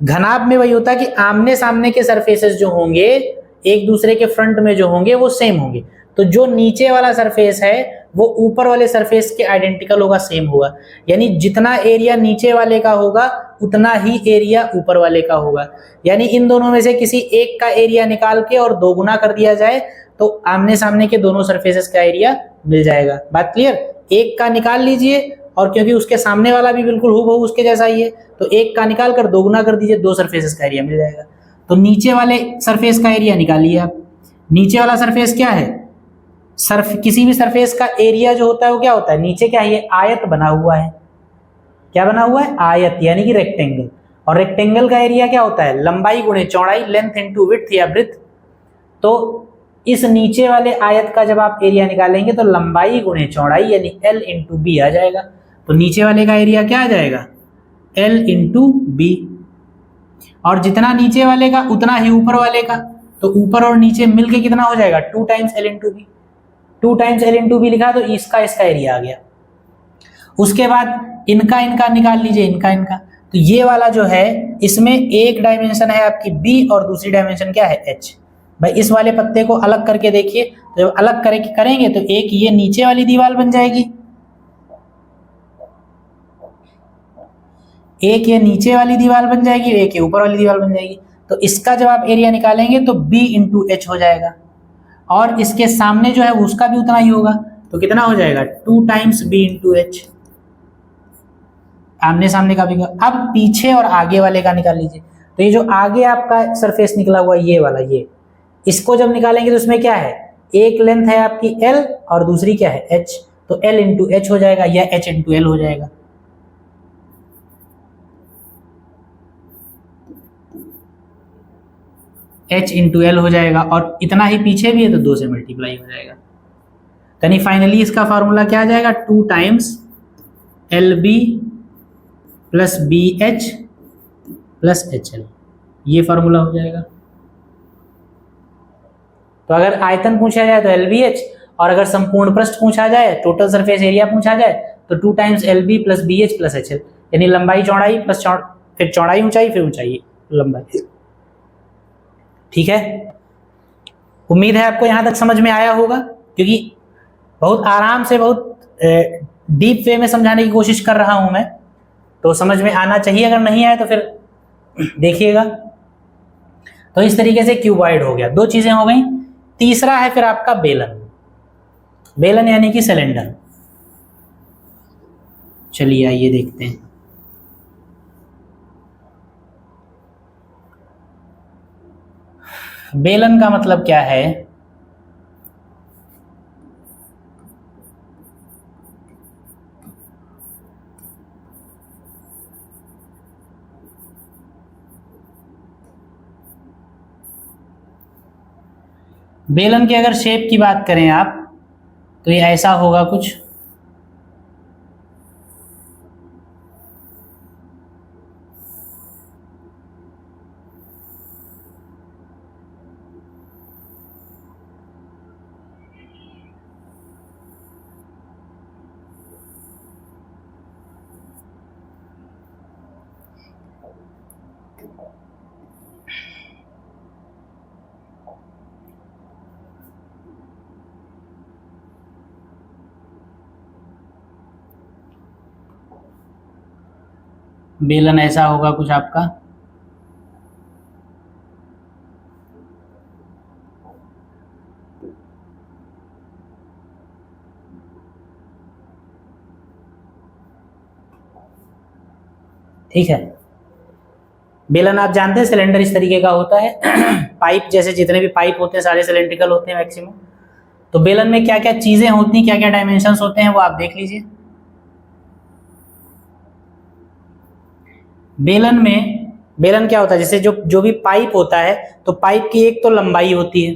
घनाभ में वही होता है कि आमने सामने के सरफेसेस जो होंगे एक दूसरे के फ्रंट में जो होंगे वो सेम होंगे। तो जो नीचे वाला सरफेस है वो ऊपर वाले सरफेस के आइडेंटिकल होगा, सेम होगा। यानी जितना एरिया नीचे वाले का होगा उतना ही एरिया ऊपर वाले का होगा। यानी इन दोनों में से किसी एक का एरिया निकाल के और 2 गुना कर दिया जाए तो आमने सामने के दोनों सरफेसेस का एरिया मिल जाएगा। बात क्लियर? एक का निकाल लीजिए और क्योंकि उसके सामने वाला भी बिल्कुल हूबहू उसके जैसा ही है तो एक का निकाल कर 2 गुना कर दीजिए, 2 सरफेसेस का एरिया मिल जाएगा। तो नीचे वाले सरफेस का एरिया निकालिए आप। नीचे वाला सरफेस क्या है? किसी भी सरफेस का एरिया जो होता है वो क्या होता है? नीचे क्या है? ये आयत बना हुआ है। क्या बना हुआ है? आयत, यानी कि रेक्टेंगल। और रेक्टेंगल का एरिया क्या होता है? लंबाई गुणे चौड़ाई, लेंथ इनटू विड्थ या ब्रेड्थ। तो इस नीचे वाले आयत का जब आप एरिया निकालेंगे तो लंबाई गुणे चौड़ाई यानी L इंटू बी आ जाएगा। तो नीचे वाले का एरिया क्या आ जाएगा? L into b. और जितना नीचे वाले का उतना ही ऊपर वाले का, तो ऊपर और नीचे मिलके कितना हो जाएगा? 2 times L into b. 2 times L into b लिखा तो इसका एरिया आ गया। उसके बाद इनका निकाल लीजिए, इनका। तो ये वाला जो है इसमें एक डायमेंशन है आपकी B और दूसरी डायमेंशन क्या है? H। भाई इस वाले पत्ते को अलग करके देखिए, तो जब अलग करेंगे तो एक ये नीचे वाली दीवार बन जाएगी, एक ये नीचे वाली दीवार बन जाएगी, एक ये ऊपर वाली दीवार बन जाएगी। तो इसका जब आप एरिया निकालेंगे तो B इंटू H हो जाएगा और इसके सामने जो है उसका भी उतना ही होगा। तो कितना हो जाएगा? 2 टाइम्स B इंटू H। आमने सामने का भी। अब पीछे और आगे वाले का निकाल लीजिए। तो ये जो आगे आपका सरफेस निकला हुआ ये वाला, ये इसको जब निकालेंगे तो उसमें क्या है? एक लेंथ है आपकी L और दूसरी क्या है? H। तो L इंटू H हो जाएगा या H इंटू L हो जाएगा। H इंटू L हो जाएगा और इतना ही पीछे भी है तो 2 से मल्टीप्लाई हो जाएगा। यानी फाइनली इसका फॉर्मूला क्या आ जाएगा? 2 times LB plus BH plus HL, ये फॉर्मूला हो जाएगा। तो अगर आयतन पूछा जाए तो LBH, और अगर संपूर्ण पृष्ठ पूछा जाए, टोटल सरफेस एरिया पूछा जाए तो 2 times LB plus BH plus HL, यानी लंबाई चौड़ाई प्लस फिर चौड़ाई ऊंचाई फिर ऊंचाई लंबाई। ठीक है, उम्मीद है आपको यहां तक समझ में आया होगा, क्योंकि बहुत आराम से बहुत डीप वे में समझाने की कोशिश कर रहा हूं मैं, तो समझ में आना चाहिए। अगर नहीं आए तो फिर देखिएगा। तो इस तरीके से क्यूबॉइड हो गया, 2 चीजें हो गई। तीसरा है फिर आपका बेलन। बेलन यानी कि सिलेंडर। चलिए आइए देखते हैं। बेलन का मतलब क्या है? बेलन की अगर शेप की बात करें आप तो ये ऐसा होगा कुछ। बेलन ऐसा होगा कुछ आपका। ठीक है, बेलन आप जानते हैं सिलेंडर इस तरीके का होता है। पाइप जैसे जितने भी पाइप होते हैं सारे सिलेंड्रिकल होते हैं मैक्सिमम। तो बेलन में क्या क्या चीजें होती हैं, क्या क्या डायमेंशंस होते हैं वो आप देख लीजिए। बेलन क्या होता है, जैसे जो भी पाइप होता है तो पाइप की एक तो लंबाई होती है,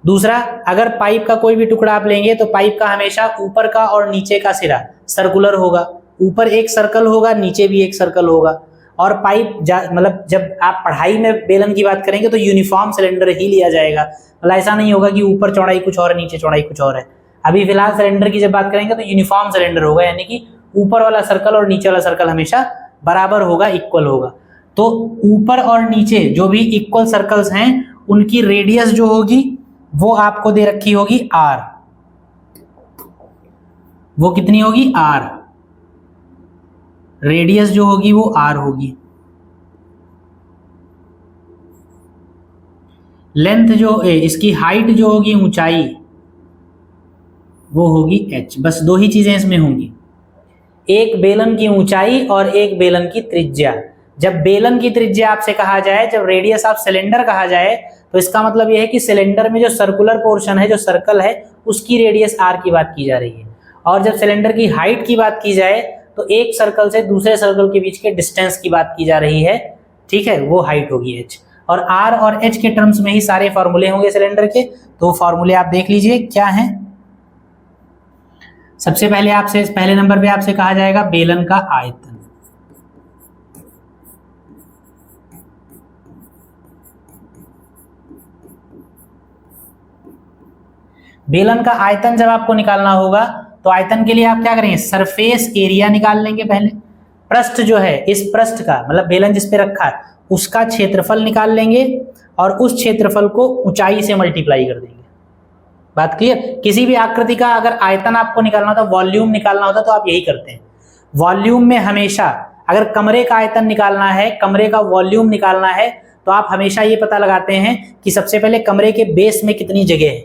दूसरा अगर पाइप का कोई भी टुकड़ा आप लेंगे तो पाइप का हमेशा ऊपर का और नीचे का सिरा सर्कुलर होगा, ऊपर एक सर्कल होगा नीचे भी एक सर्कल होगा। और पाइप मतलब जब आप पढ़ाई में बेलन की बात करेंगे तो यूनिफॉर्म सिलेंडर ही लिया जाएगा, मतलब ऐसा नहीं होगा कि ऊपर चौड़ाई कुछ और है नीचे चौड़ाई कुछ और है। अभी फिलहाल सिलेंडर की जब बात करेंगे तो यूनिफॉर्म सिलेंडर होगा, यानी कि ऊपर वाला सर्कल और नीचे वाला सर्कल हमेशा बराबर होगा, इक्वल होगा। तो ऊपर और नीचे जो भी इक्वल सर्कल्स हैं उनकी रेडियस जो होगी वो आपको दे रखी होगी आर, वो कितनी होगी आर, रेडियस जो होगी वो आर होगी, लेंथ जो इसकी हाइट जो होगी ऊंचाई वो होगी एच। बस दो ही चीजें इसमें होंगी, एक बेलन की ऊंचाई और एक बेलन की त्रिज्या। जब बेलन की त्रिज्या आपसे कहा जाए, जब रेडियस ऑफ सिलेंडर कहा जाए, तो इसका मतलब यह है कि सिलेंडर में जो सर्कुलर पोर्शन है, जो सर्कल है, उसकी रेडियस आर की बात की जा रही है। और जब सिलेंडर की हाइट की बात की जाए तो एक सर्कल से दूसरे सर्कल के बीच के डिस्टेंस की बात की जा रही है, ठीक है, वो हाइट होगी एच। और आर और एच के टर्म्स में ही सारे फॉर्मूले होंगे सिलेंडर के। तो फॉर्मूले आप देख लीजिए क्या हैं। सबसे पहले आपसे पहले नंबर पे आपसे कहा जाएगा बेलन का आयतन। बेलन का आयतन जब आपको निकालना होगा तो आयतन के लिए आप क्या करेंगे, सरफेस एरिया निकाल लेंगे पहले। पृष्ठ जो है, इस पृष्ठ का मतलब बेलन जिस पे रखा है उसका क्षेत्रफल निकाल लेंगे और उस क्षेत्रफल को ऊंचाई से मल्टीप्लाई कर देंगे। बात क्लियर। किसी भी आकृति का अगर आयतन आपको निकालना होता, वॉल्यूम निकालना होता, तो आप यही करते हैं। वॉल्यूम में हमेशा अगर कमरे का आयतन निकालना है, कमरे का वॉल्यूम निकालना है, तो आप हमेशा ये पता लगाते हैं कि सबसे पहले कमरे के बेस में कितनी जगह है,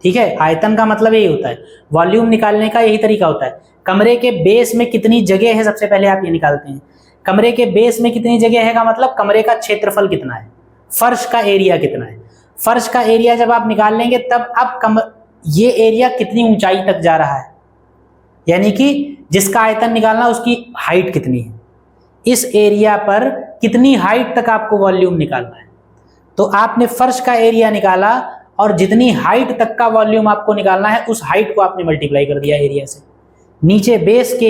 ठीक है। आयतन का मतलब यही होता है, वॉल्यूम निकालने का यही तरीका होता है। कमरे के बेस में कितनी जगह है, सबसे पहले आप ये निकालते हैं। कमरे के बेस में कितनी जगह है का मतलब कमरे का क्षेत्रफल कितना है, फर्श का एरिया कितना है। फर्श का एरिया जब आप निकाल लेंगे तब अब ये एरिया कितनी ऊंचाई तक जा रहा है, यानी कि जिसका आयतन निकालना उसकी हाइट कितनी है, इस एरिया पर कितनी हाइट तक आपको वॉल्यूम निकालना है। तो आपने फर्श का एरिया निकाला और जितनी हाइट तक का वॉल्यूम आपको निकालना है उस हाइट को आपने मल्टीप्लाई कर दिया एरिया से। नीचे बेस के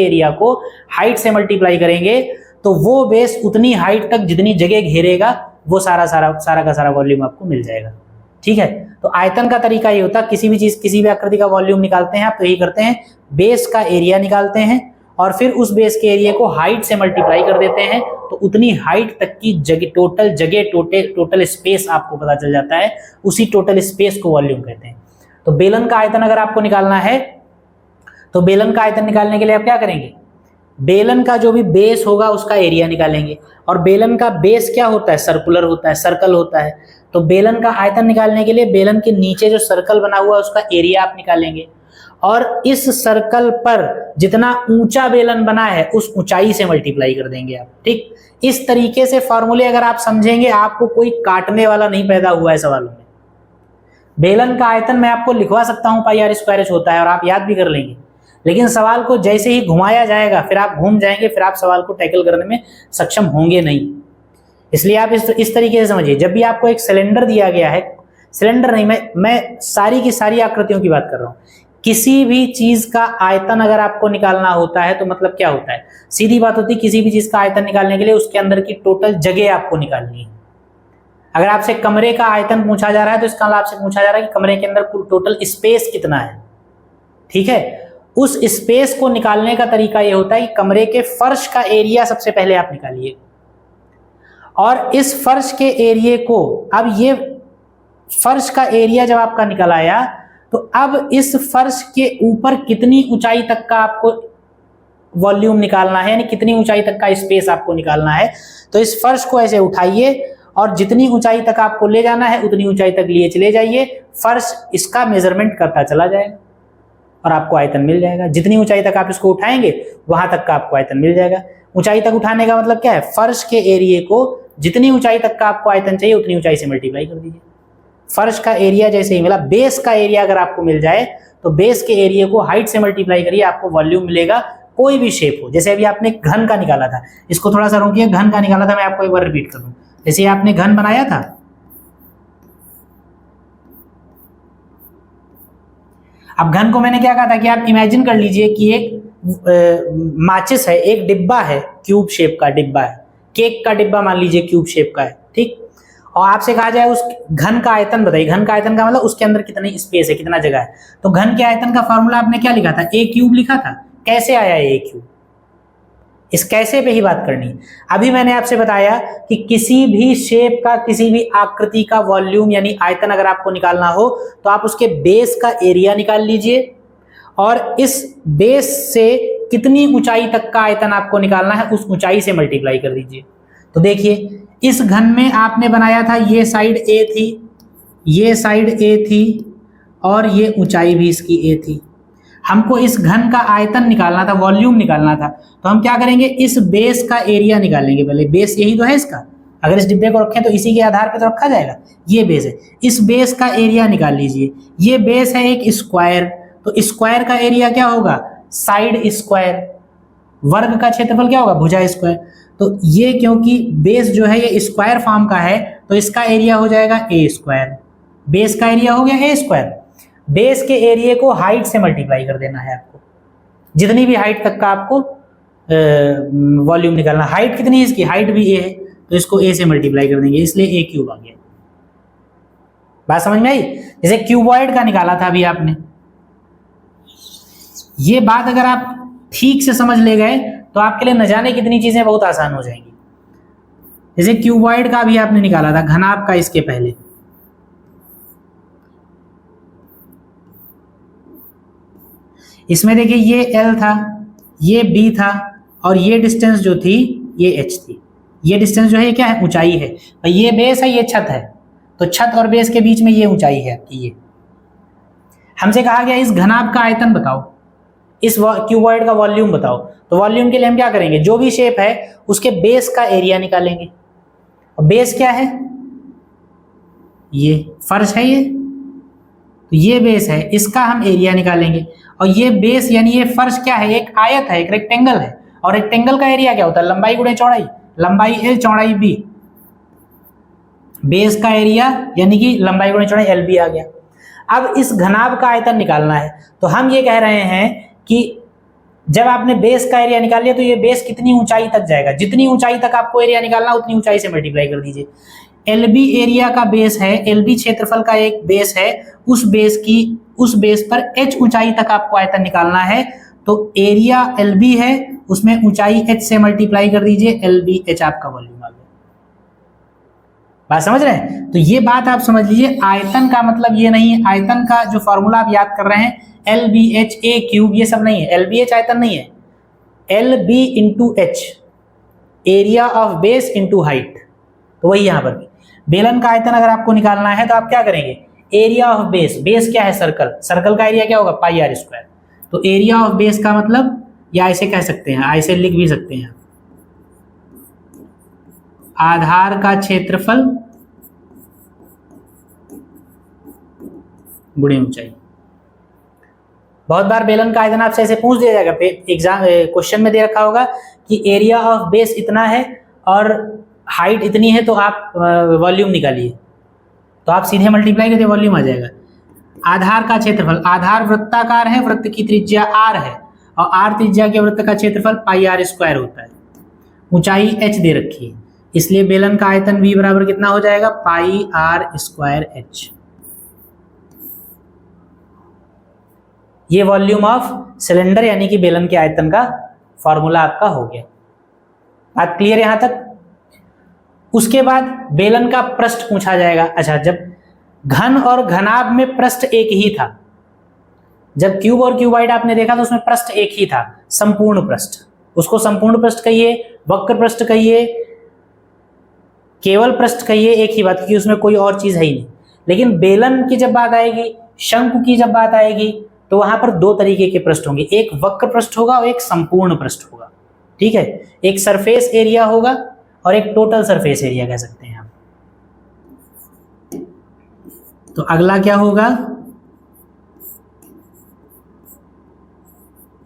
एरिया को हाइट से मल्टीप्लाई करेंगे तो वो बेस उतनी हाइट तक जितनी जगह घेरेगा वो सारा का सारा वॉल्यूम आपको मिल जाएगा, ठीक है। तो आयतन का तरीका ये होता है, किसी भी चीज, किसी भी आकृति का वॉल्यूम निकालते हैं आप तो यही करते हैं, बेस का एरिया निकालते हैं और फिर उस बेस के एरिया को हाइट से मल्टीप्लाई कर देते हैं, तो उतनी हाइट तक की टोटल स्पेस आपको पता चल जाता है। उसी टोटल स्पेस को वॉल्यूम कहते हैं। तो बेलन का आयतन अगर आपको निकालना है तो बेलन का आयतन निकालने के लिए आप क्या करेंगे, बेलन का जो भी बेस होगा उसका एरिया निकालेंगे। और बेलन का बेस क्या होता है, सर्कुलर होता है, सर्कल होता है। तो बेलन का आयतन निकालने के लिए बेलन के नीचे जो सर्कल बना हुआ है उसका एरिया आप निकालेंगे और इस सर्कल पर जितना ऊंचा बेलन बना है उस ऊंचाई से मल्टीप्लाई कर देंगे आप, ठीक। इस तरीके से फॉर्मूले अगर आप समझेंगे, आपको कोई काटने वाला नहीं पैदा हुआ है सवालों में। बेलन का आयतन मैं आपको लिखवा सकता हूं, पाई आर स्क्वायर एच होता है और आप याद भी कर लेंगे, लेकिन सवाल को जैसे ही घुमाया जाएगा फिर आप घूम जाएंगे, फिर आप सवाल को टैकल करने में सक्षम होंगे नहीं। इसलिए आप इस तरीके से समझिए, जब भी आपको एक सिलेंडर दिया गया है, सिलेंडर नहीं, मैं सारी की सारी आकृतियों की बात कर रहा हूं, किसी भी चीज का आयतन अगर आपको निकालना होता है तो मतलब क्या होता है, सीधी बात होती है, किसी भी चीज का आयतन निकालने के लिए उसके अंदर की टोटल जगह आपको निकालनी है। अगर आपसे कमरे का आयतन पूछा जा रहा है तो इसका मतलब आपसे पूछा जा रहा है कि कमरे के अंदर टोटल स्पेस कितना है, ठीक है। उस स्पेस को निकालने का तरीका यह होता है कि कमरे के फर्श का एरिया सबसे पहले आप निकालिए और इस फर्श के एरिया को, अब ये फर्श का एरिया जब आपका निकल आया तो अब इस फर्श के ऊपर कितनी ऊंचाई तक का आपको वॉल्यूम निकालना है, यानी कितनी ऊंचाई तक का स्पेस आपको निकालना है। तो इस फर्श को ऐसे उठाइए और जितनी ऊंचाई तक आपको ले जाना है उतनी ऊंचाई तक लिए चले जाइए, फर्श इसका मेजरमेंट करता चला जाएगा और आपको आयतन मिल जाएगा। जितनी ऊंचाई तक आप इसको उठाएंगे वहां तक का आपको आयतन मिल जाएगा। ऊंचाई तक उठाने का मतलब क्या है, फर्श के एरिया को जितनी ऊंचाई तक का आपको आयतन चाहिए उतनी ऊंचाई से मल्टीप्लाई कर दीजिए। फर्श का एरिया जैसे ही मिला, बेस का एरिया अगर आपको मिल जाए तो बेस के एरिया को हाइट से मल्टीप्लाई करिए, आपको वॉल्यूम मिलेगा। कोई भी शेप हो, जैसे अभी आपने घन का निकाला था, इसको थोड़ा सा रोकिए, घन का निकाला था, मैं आपको एक बार रिपीट कर दूं। जैसे आपने घन बनाया था, अब घन को मैंने क्या कहा था कि आप इमेजिन कर लीजिए कि एक माचिस है, एक डिब्बा है, क्यूब शेप का डिब्बा है, केक का डिब्बा मान लीजिए क्यूब शेप का है, ठीक। और आपसे कहा जाए उस घन का आयतन बताइए, घन का आयतन का मतलब उसके अंदर कितनी स्पेस है, कितना जगह है। तो घन के आयतन का फॉर्मूला आपने क्या लिखा था, ए क्यूब लिखा था। कैसे आया ए क्यूब, इस कैसे पे ही बात करनी है। अभी मैंने आपसे बताया कि किसी भी शेप का, किसी भी आकृति का वॉल्यूम यानी आयतन अगर आपको निकालना हो तो आप उसके बेस का एरिया निकाल लीजिए और इस बेस से कितनी ऊंचाई तक का आयतन आपको निकालना है उस ऊंचाई से मल्टीप्लाई कर दीजिए। तो देखिए इस घन में आपने बनाया था, ये साइड ए थी, ये साइड ए थी और ये ऊंचाई भी इसकी ए थी। हमको इस घन का आयतन निकालना था, वॉल्यूम निकालना था, तो हम क्या करेंगे, इस बेस का एरिया निकालेंगे। पहले बेस यही तो है इसका, अगर इस डिब्बे को रखें तो इसी के आधार पर तो रखा जाएगा, ये बेस है, इस बेस का एरिया निकाल लीजिए। ये बेस है एक स्क्वायर, तो स्क्वायर का एरिया क्या होगा, साइड स्क्वायर, वर्ग का क्षेत्रफल क्या होगा, भुजा स्क्वायर। तो ये क्योंकि बेस जो है ये स्क्वायर फॉर्म का है तो इसका एरिया हो जाएगा ए स्क्वायर, बेस का एरिया हो गया ए स्क्वायर। बेस के एरिया को हाइट से मल्टीप्लाई कर देना है आपको, जितनी भी हाइट तक का आपको वॉल्यूम निकालना। हाइट कितनी है इसकी, हाइट भी ए है तो इसको ए से मल्टीप्लाई कर देंगे, इसलिए ए क्यूब आ गया। बात समझ में आई। जैसे क्यूबॉइड का निकाला था अभी आपने, ये बात अगर आप ठीक से समझ ले गए तो आपके लिए न जाने कितनी चीजें बहुत आसान हो जाएंगी। जैसे क्यूबॉइड का भी आपने निकाला था, घनाभ का, इसके पहले इसमें देखिए ये L था, ये B था और ये डिस्टेंस जो थी ये H थी। ये डिस्टेंस जो है ये क्या है, ऊंचाई है। और ये बेस है, ये छत है, तो छत और बेस के बीच में ये ऊंचाई है आपकी। ये हमसे कहा गया इस घनाभ का आयतन बताओ, इस क्यूबॉइड का वॉल्यूम बताओ। तो वॉल्यूम के लिए हम क्या करेंगे, जो भी शेप है उसके बेस का एरिया निकालेंगे। और बेस क्या है, ये फर्श है, ये तो ये बेस है, इसका हम एरिया निकालेंगे। और ये बेस यानी ये फर्श क्या है, एक आयत है, एक रेक्टेंगल है। और रेक्टेंगल का एरिया क्या होता है, लंबाई गुणे चौड़ाई, लंबाई L चौड़ाई B। बेस का एरिया यानी कि लंबाई गुणे चौड़ाई LB आ गया। अब इस घनाभ का आयतन निकालना है, तो हम ये कह रहे हैं कि जब आपने बेस का एरिया निकाल लिया तो ये बेस कितनी ऊंचाई तक जाएगा, जितनी ऊंचाई तक आपको एरिया निकालना उतनी ऊंचाई से मल्टीप्लाई कर दीजिए। LB एरिया का बेस है, LB क्षेत्रफल का एक बेस है, उस बेस पर H ऊंचाई तक आपको आयतन निकालना है। तो एरिया LB है, उसमें ऊंचाई H से मल्टीप्लाई कर दीजिए, LBH आपका वॉल्यूम आ गया। बात समझ रहे हैं। तो ये बात आप समझ लीजिए, आयतन का मतलब ये नहीं है, आयतन का जो फॉर्मूला आप याद कर रहे हैं LBH A क्यूब, ये सब नहीं है। LBH आयतन नहीं है, LB into H, area of base into height. तो वही यहाँ पर भी बेलन का आयतन अगर आपको निकालना है तो आप क्या करेंगे, एरिया ऑफ बेस, बेस क्या है, सर्कल, सर्कल का एरिया क्या होगा, पाई आर स्क्वायर। तो एरिया ऑफ बेस का मतलब, या ऐसे कह सकते हैं, ऐसे लिख भी सकते हैं, आधार का क्षेत्रफल गुणे ऊंचाई। बहुत बार बेलन का आयतन आपसे ऐसे पूछ दिया जाएगा, एग्जाम क्वेश्चन में दे रखा होगा कि एरिया ऑफ बेस इतना है और हाइट इतनी है, तो आप वॉल्यूम निकालिए, तो आप सीधे मल्टीप्लाई करके वॉल्यूम आ जाएगा। आधार का क्षेत्रफल, आधार वृत्ताकार है, वृत्त की त्रिज्या r है और r त्रिज्या के वृत्त का क्षेत्रफल पाई आर स्क्वायर होता है। ऊंचाई h दे रखी है, इसलिए बेलन का आयतन v बराबर कितना हो जाएगा, पाई आर स्क्वायर h। ये वॉल्यूम ऑफ सिलेंडर यानी कि बेलन के आयतन का फॉर्मूला आपका हो गया। बात क्लियर यहां तक। उसके बाद बेलन का पृष्ठ पूछा जाएगा। अच्छा, जब घन और घनाभ में पृष्ठ एक ही था, जब क्यूब और क्यूबॉइड आपने देखा तो उसमें पृष्ठ एक ही था, संपूर्ण पृष्ठ। उसको संपूर्ण पृष्ठ कहिए, वक्र पृष्ठ कहिए, केवल पृष्ठ कहिए, एक ही बात, क्योंकि उसमें कोई और चीज है ही नहीं। लेकिन बेलन की जब बात आएगी, शंकु की जब बात आएगी, तो वहां पर दो तरीके के पृष्ठ होंगे, एक वक्र पृष्ठ होगा और एक संपूर्ण पृष्ठ होगा। ठीक है, एक सरफेस एरिया होगा और एक टोटल सरफेस एरिया कह सकते हैं आप। तो अगला क्या होगा,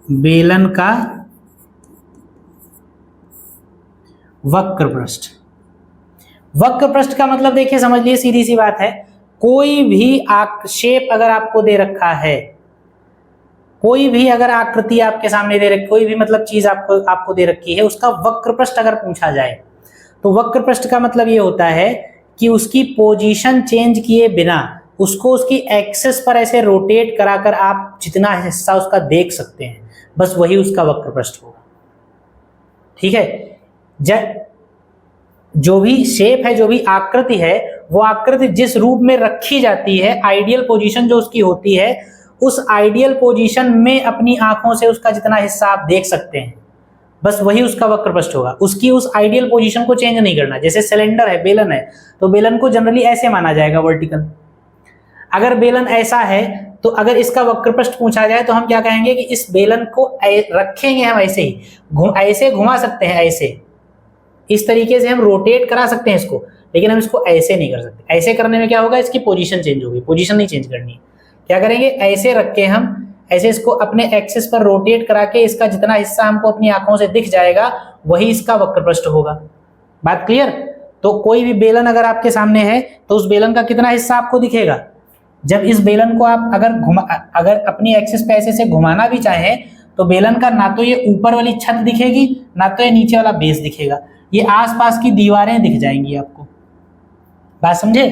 बेलन का वक्र पृष्ठ। वक्र पृष्ठ का मतलब देखिए, समझ लिए, सीधी सी बात है, कोई भी शेप अगर आपको दे रखा है, कोई भी अगर आकृति आपके सामने दे रखी, कोई भी मतलब चीज आपको दे रखी है, उसका वक्र पृष्ठ अगर पूछा जाए तो वक्र पृष्ठ का मतलब ये होता है कि उसकी पोजीशन चेंज किए बिना उसको उसकी एक्सिस पर ऐसे रोटेट कराकर आप जितना हिस्सा उसका देख सकते हैं, बस वही उसका वक्र पृष्ठ होगा। ठीक है। जो भी शेप है, जो भी आकृति है, वो आकृति जिस रूप में रखी जाती है, आइडियल पोजीशन जो उसकी होती है, उस आइडियल पोजीशन में अपनी आंखों से उसका जितना हिस्सा आप देख सकते हैं, बस वही उसका वक्र पृष्ठ होगा। उसकी उस आइडियल पोजीशन को चेंज नहीं करना। जैसे सिलेंडर है, बेलन है, तो बेलन को जनरली ऐसे माना जाएगा, वर्टिकल। अगर बेलन ऐसा है तो अगर इसका वक्र पृष्ठ पूछा जाए तो हम क्या कहेंगे कि इस बेलन को रखेंगे हम ऐसे ही, ऐसे घुमा सकते हैं, ऐसे इस तरीके से हम रोटेट करा सकते हैं इसको, लेकिन हम इसको ऐसे नहीं कर सकते। ऐसे करने में क्या होगा, इसकी पोजीशन चेंज होगी। पोजीशन नहीं चेंज करनी है। क्या करेंगे, ऐसे रख के हम ऐसे इसको अपने एक्सिस पर रोटेट करा के इसका जितना हिस्सा हमको अपनी आंखों से दिख जाएगा वही इसका वक्र पृष्ठ होगा। बात क्लियर? तो कोई भी बेलन अगर आपके सामने है तो उस बेलन का कितना हिस्सा आपको दिखेगा। जब इस बेलन को आप अगर अपनी एक्सिस पे ऐसे से घुमाना भी चाहें तो बेलन का ना तो ये ऊपर वाली छत दिखेगी, ना तो ये नीचे वाला बेस दिखेगा, ये आसपास की दीवारें दिख जाएंगी आपको। बात समझे?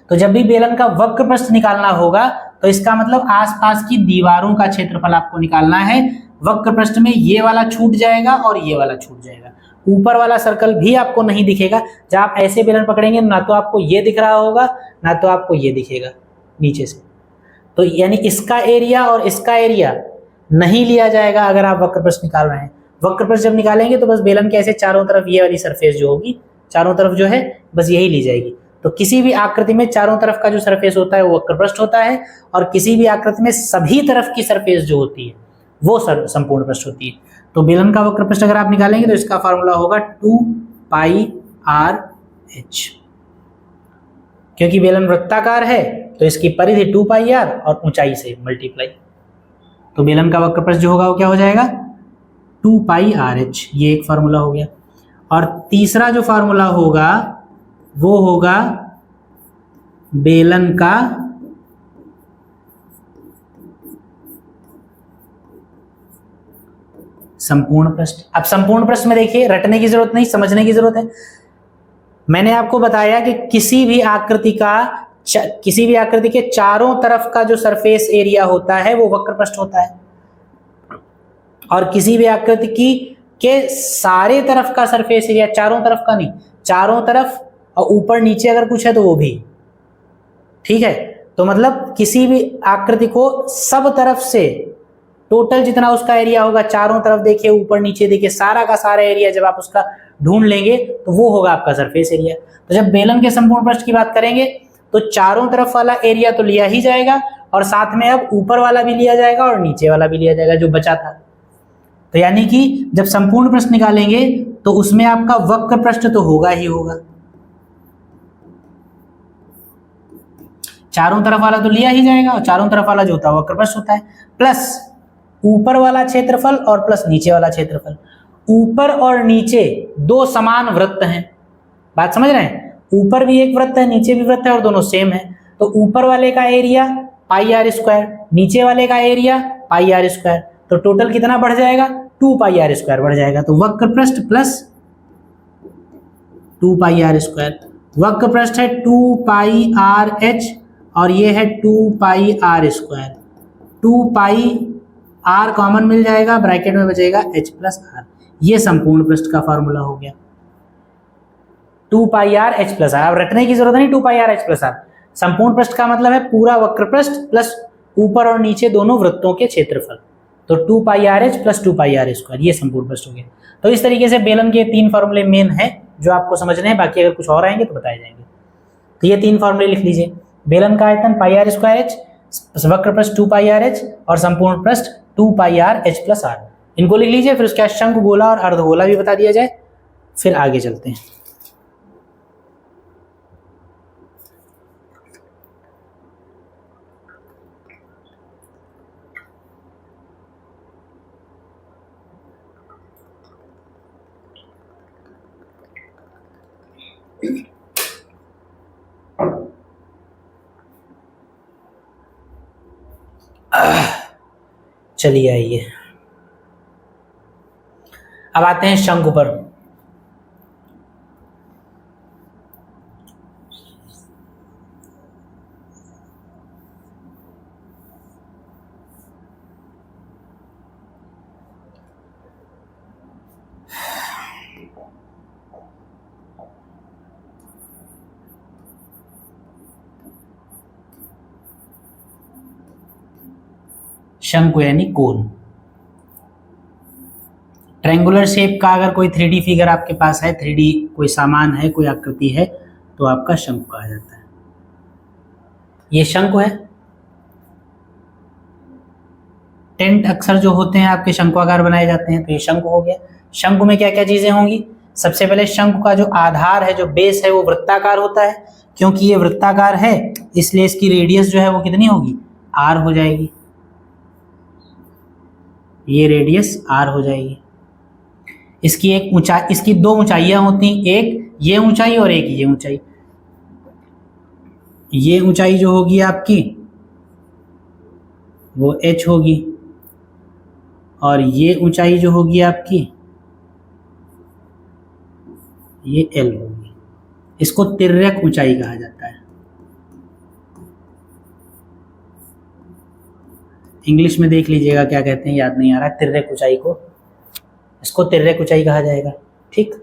तो जब भी बेलन का वक्र पृष्ठ निकालना होगा तो इसका मतलब आसपास की दीवारों का क्षेत्रफल आपको निकालना है। वक्र पृष्ठ में ये वाला छूट जाएगा और ये वाला छूट जाएगा। ऊपर वाला सर्कल भी आपको नहीं दिखेगा। जब आप ऐसे बेलन पकड़ेंगे ना तो आपको ये दिख रहा होगा, ना तो आपको ये दिखेगा नीचे से। तो यानी इसका एरिया और इसका एरिया नहीं लिया जाएगा अगर आप वक्र पृष्ठ निकाल रहे हैं। वक्र पृष्ठ जब निकालेंगे तो बस बेलन के ऐसे चारों तरफ ये वाली सरफेस जो होगी, चारों तरफ जो है बस यही ली जाएगी। तो किसी भी आकृति में चारों तरफ का जो सरफेस होता है वो वक्र पृष्ठ होता है, और किसी भी आकृति में सभी तरफ की सरफेस जो होती है वो संपूर्ण पृष्ठ होती है। तो बेलन का वक्र पृष्ठ अगर आप निकालेंगे तो इसका फॉर्मूला होगा 2πr/h। क्योंकि बेलन वृत्ताकार है तो इसकी परिधि 2πr और ऊंचाई से मल्टीप्लाई, तो बेलन का वक्र पृष्ठ जो होगा वो क्या हो जाएगा, 2πr/h। ये एक फार्मूला हो गया। और तीसरा जो फार्मूला होगा वो होगा बेलन का संपूर्ण पृष्ठ। अब संपूर्ण पृष्ठ में देखिए, रटने की जरूरत नहीं, समझने की जरूरत है। मैंने आपको बताया कि किसी भी आकृति के चारों तरफ का जो सरफेस एरिया होता है वो वक्र पृष्ठ होता है, और किसी भी आकृति के सारे तरफ का सरफेस एरिया, चारों तरफ का नहीं, चारों तरफ और ऊपर नीचे अगर कुछ है तो वो भी, ठीक है। तो मतलब किसी भी आकृति को सब तरफ से टोटल जितना उसका एरिया होगा, चारों तरफ देखिए, ऊपर नीचे देखिए, सारा का सारा एरिया जब आप उसका ढूंढ लेंगे तो वो होगा आपका सरफेस एरिया। तो जब बेलन के संपूर्ण पृष्ठ की बात करेंगे तो चारों तरफ वाला एरिया तो लिया ही जाएगा, और साथ में अब ऊपर वाला भी लिया जाएगा और नीचे वाला भी लिया जाएगा जो बचा था। तो यानी कि जब संपूर्ण पृष्ठ निकालेंगे तो उसमें आपका वक्र पृष्ठ तो होगा ही होगा। चारों तरफ वाला तो लिया ही जाएगा, और चारों तरफ वाला जो होता है वक्र पृष्ठ होता है, प्लस ऊपर वाला क्षेत्रफल और प्लस नीचे वाला क्षेत्रफल। ऊपर और नीचे दो समान वृत्त हैं, बात समझ रहे हैं। ऊपर भी एक वृत्त है, नीचे भी वृत्त है, और दोनों सेम है। तो ऊपर वाले का एरिया πr², नीचे वाले का एरिया πr², तो टोटल कितना बढ़ जाएगा, 2πr² बढ़ जाएगा। तो वक्र पृष्ठ प्लस 2πr²। वक्र पृष्ठ है 2πrh और ये है 2πr²। 2πr कॉमन मिल जाएगा, ब्रैकेट में बचेगा h+r। ये संपूर्ण पृष्ठ का फॉर्मूला हो गया, 2πrh+r। अब रटने की जरूरत नहीं, 2πrh+r। संपूर्ण पृष्ठ का मतलब है पूरा वक्र पृष्ठ प्लस ऊपर और नीचे दोनों वृत्तों के क्षेत्रफल। तो 2πrh + 2πr², ये संपूर्ण पृष्ठ हो गया। तो इस तरीके से बेलन के 3 फॉर्मूले मेन हैं जो आपको समझने हैं, बाकी अगर कुछ और आएंगे तो बताए जाएंगे। तो ये 3 फॉर्मूले लिख लीजिए, बेलन का आयतन πr²h, वक्र पृष्ठ 2πrh और संपूर्ण पृष्ठ 2πrh+r। इनको लिख लीजिए, फिर उसके बाद शंकु गोला और अर्धगोला भी बता दिया जाए, फिर आगे चलते हैं। चलिए आइए, अब आते हैं शंकु पर। शंकु यानी कोन। ट्रायंगुलर शेप का अगर कोई 3D फिगर आपके पास है, 3D कोई सामान है, कोई आकृति है, तो आपका शंकु कहा जाता है। ये शंकु है। टेंट अक्सर जो होते हैं आपके शंकुआकार बनाए जाते हैं, तो ये शंकु हो गया। शंकु में क्या क्या चीजें होंगी? सबसे पहले शंकु का जो आधार है, जो बेस है, वो वृत्ताकार होता है। क्योंकि ये वृत्ताकार है इसलिए इसकी रेडियस जो है वो कितनी होगी? r हो जाएगी। ये रेडियस r हो जाएगी। इसकी एक ऊंचाई, इसकी दो ऊंचाइयां होती हैं, एक ये ऊंचाई और एक ये ऊंचाई। ये ऊंचाई जो होगी आपकी वो h होगी, और ये ऊंचाई जो होगी आपकी ये l होगी। इसको तिर्यक ऊंचाई कहा जाता है। इंग्लिश में देख लीजिएगा क्या कहते हैं, याद नहीं आ रहा। तिर्यक ऊंचाई को, इसको तिर्यक ऊंचाई कहा जाएगा। ठीक।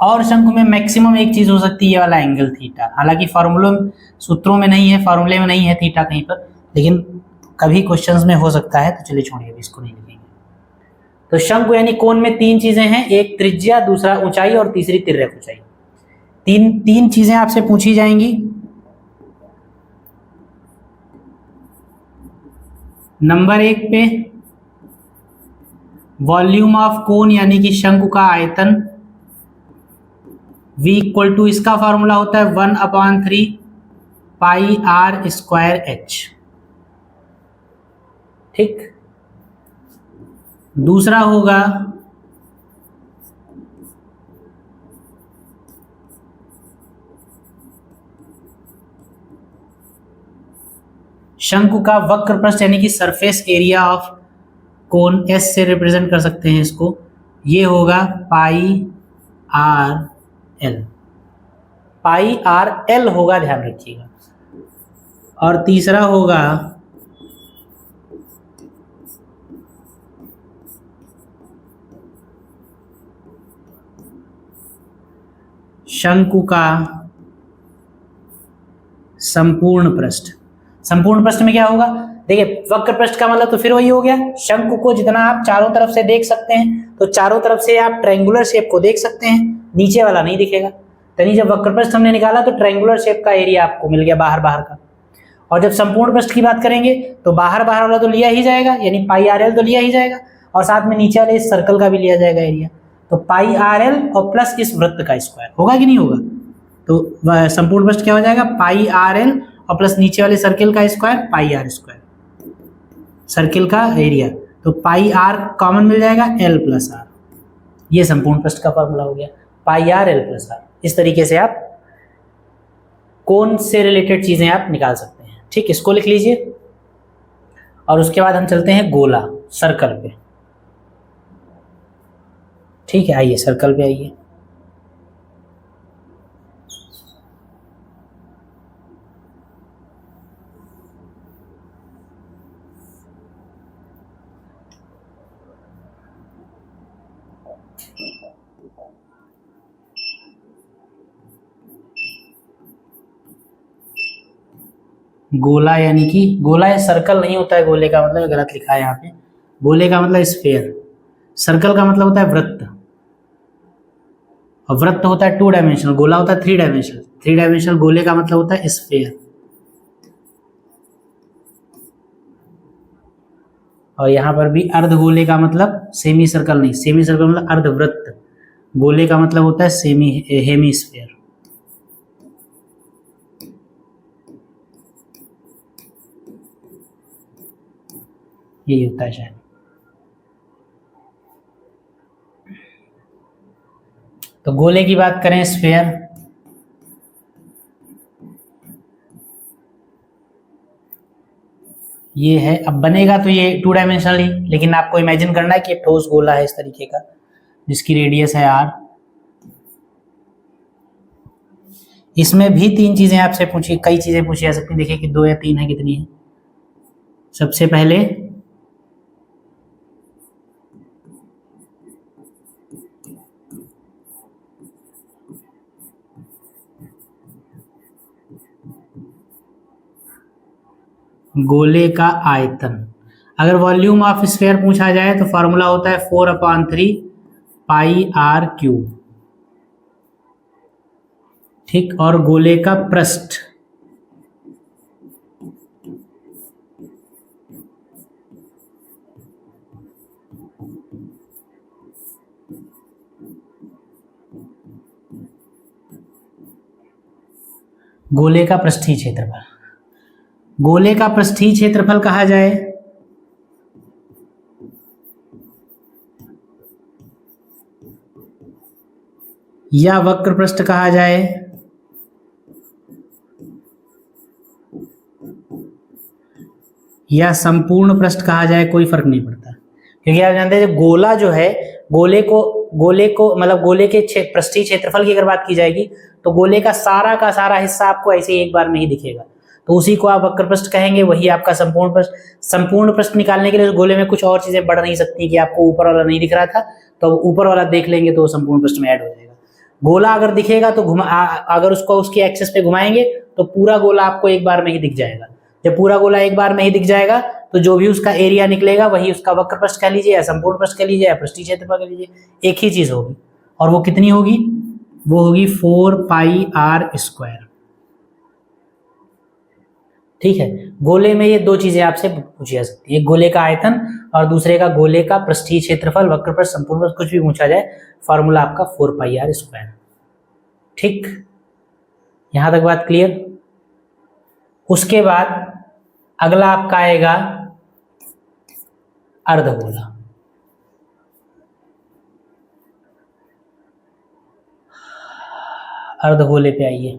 और शंकु में मैक्सिमम एक चीज हो सकती है, ये वाला एंगल थीटा। हालांकि फॉर्मूलों सूत्रों में नहीं है, फॉर्मूले में नहीं है थीटा कहीं पर, लेकिन कभी क्वेश्चंस में हो सकता है, तो चलिए छोड़िए, अभी इसको नहीं लिखेंगे। तो शंकु यानी कोन में तीन चीजें हैं, एक त्रिज्या, दूसरा ऊंचाई और तीसरी तिर्यक ऊंचाई। तीन चीजें आपसे पूछी जाएंगी। नंबर 1 पे वॉल्यूम ऑफ कोन यानी कि शंकु का आयतन, V इक्वल टू, इसका फॉर्मूला होता है 1/3 पाई r स्क्वायर h। ठीक। दूसरा होगा शंकु का वक्र पृष्ठ यानी कि surface area of cone, S से रिप्रेजेंट कर सकते हैं इसको। ये होगा पाई r l, पाई r l होगा, ध्यान रखिएगा। और तीसरा होगा शंकु का संपूर्ण पृष्ठ। संपूर्ण पृष्ठ में क्या होगा? देखिए, वक्र पृष्ठ का मतलब तो फिर वही हो गया, शंकु को जितना आप चारों तरफ से देख सकते हैं, तो चारों तरफ से आप ट्रायंगुलर शेप को देख सकते हैं, नीचे वाला नहीं दिखेगा। तो जब वक्र पृष्ठ हमने निकाला तो ट्रायंगुलर शेप का एरिया आपको मिल गया बाहर बाहर का। और जब संपूर्ण पृष्ठ की बात करेंगे तो बाहर बाहर वाला तो लिया ही जाएगा, यानी पाई आर एल तो लिया ही जाएगा, और साथ में नीचे वाले इस सर्कल का भी लिया जाएगा एरिया। तो पाई आर एल और प्लस इस वृत्त का स्क्वायर होगा कि नहीं होगा? तो संपूर्ण पृष्ठ क्या हो जाएगा? पाई आर एल और प्लस नीचे वाले सर्किल का square, pi r square, circle का एरिया। तो पाई आर कॉमन मिल जाएगा, एल प्लस आर। ये संपूर्ण पृष्ठ का फॉर्मूला हो गया, पाई आर एल प्लस आर। इस तरीके से आप कोन से रिलेटेड चीजें आप निकाल सकते हैं। ठीक, इसको लिख लीजिए। और उसके बाद हम चलते हैं गोला, सर्कल पे। ठीक है, आइए सर्कल पे आइए। गोला यानी कि गोला या सर्कल नहीं होता है, गोले का मतलब गलत लिखा है यहाँ पे। गोले का मतलब स्फेयर, सर्कल का मतलब होता है वृत्त, और वृत्त होता है 2 डायमेंशनल, गोला होता है 3 डायमेंशनल। 3 डायमेंशनल गोले का मतलब होता है स्फेयर। और यहाँ पर भी अर्धगोले का मतलब सेमी सर्कल नहीं, सेमी सर्कल मतलब अर्धवृत्त, गोले का मतलब होता है हेमीस्फेयर। यही होता है शायद। तो गोले की बात करें, स्फेयर, ये है। अब बनेगा तो ये 2 डायमेंशनल ही, लेकिन आपको इमेजिन करना है कि एक ठोस गोला है इस तरीके का, जिसकी रेडियस है r। इसमें भी 3 चीजें आपसे पूछी, कई चीजें पूछी जा सकती हैं। देखिए कि 2 या 3 है, कितनी है? सबसे पहले गोले का आयतन। अगर वॉल्यूम ऑफ स्फीयर पूछा जाए तो फॉर्मूला होता है 4/3 पाई आर क्यूब। ठीक, और गोले का पृष्ठ गोले का पृष्ठीय क्षेत्रफल, गोले का पृष्ठीय क्षेत्रफल कहा जाए या वक्र पृष्ठ कहा जाए या संपूर्ण पृष्ठ कहा जाए, कोई फर्क नहीं पड़ता, क्योंकि आप जानते हैं गोला जो है, गोले को मतलब गोले के पृष्ठीय क्षेत्रफल की अगर बात की जाएगी तो गोले का सारा हिस्सा आपको ऐसे एक बार में ही दिखेगा, तो उसी को आप वक्र पृष्ठ कहेंगे, वही आपका संपूर्ण पृष्ठ। संपूर्ण पृष्ठ निकालने के लिए गोले में कुछ और चीजें बढ़ नहीं सकती कि आपको ऊपर वाला नहीं दिख रहा था तो ऊपर वाला देख लेंगे तो संपूर्ण पृष्ठ में ऐड हो जाएगा। गोला अगर दिखेगा तो अगर उसको उसकी एक्सिस पे घुमाएंगे तो पूरा गोला आपको एक बार में ही दिख जाएगा। जब पूरा गोला एक बार में ही दिख जाएगा तो जो भी उसका एरिया निकलेगा वही उसका वक्र पृष्ठ कह लीजिए या संपूर्ण पृष्ठ कह लीजिए या पृष्ठीय क्षेत्रफल कह लीजिए, एक ही चीज होगी। और वो कितनी होगी? वो होगी 4 पाई आर स्क्वायर। ठीक है, गोले में ये दो चीजें आपसे पूछी जा सकती है, एक गोले का आयतन और दूसरे का गोले का पृष्ठीय क्षेत्रफल, वक्र पृष्ठ, संपूर्ण पृष्ठ, कुछ भी पूछा जाए फॉर्मूला आपका 4 पाई आर स्क्वायर। ठीक, यहां तक बात क्लियर। उसके बाद अगला आपका आएगा अर्धगोला। अर्धगोले पे आइए।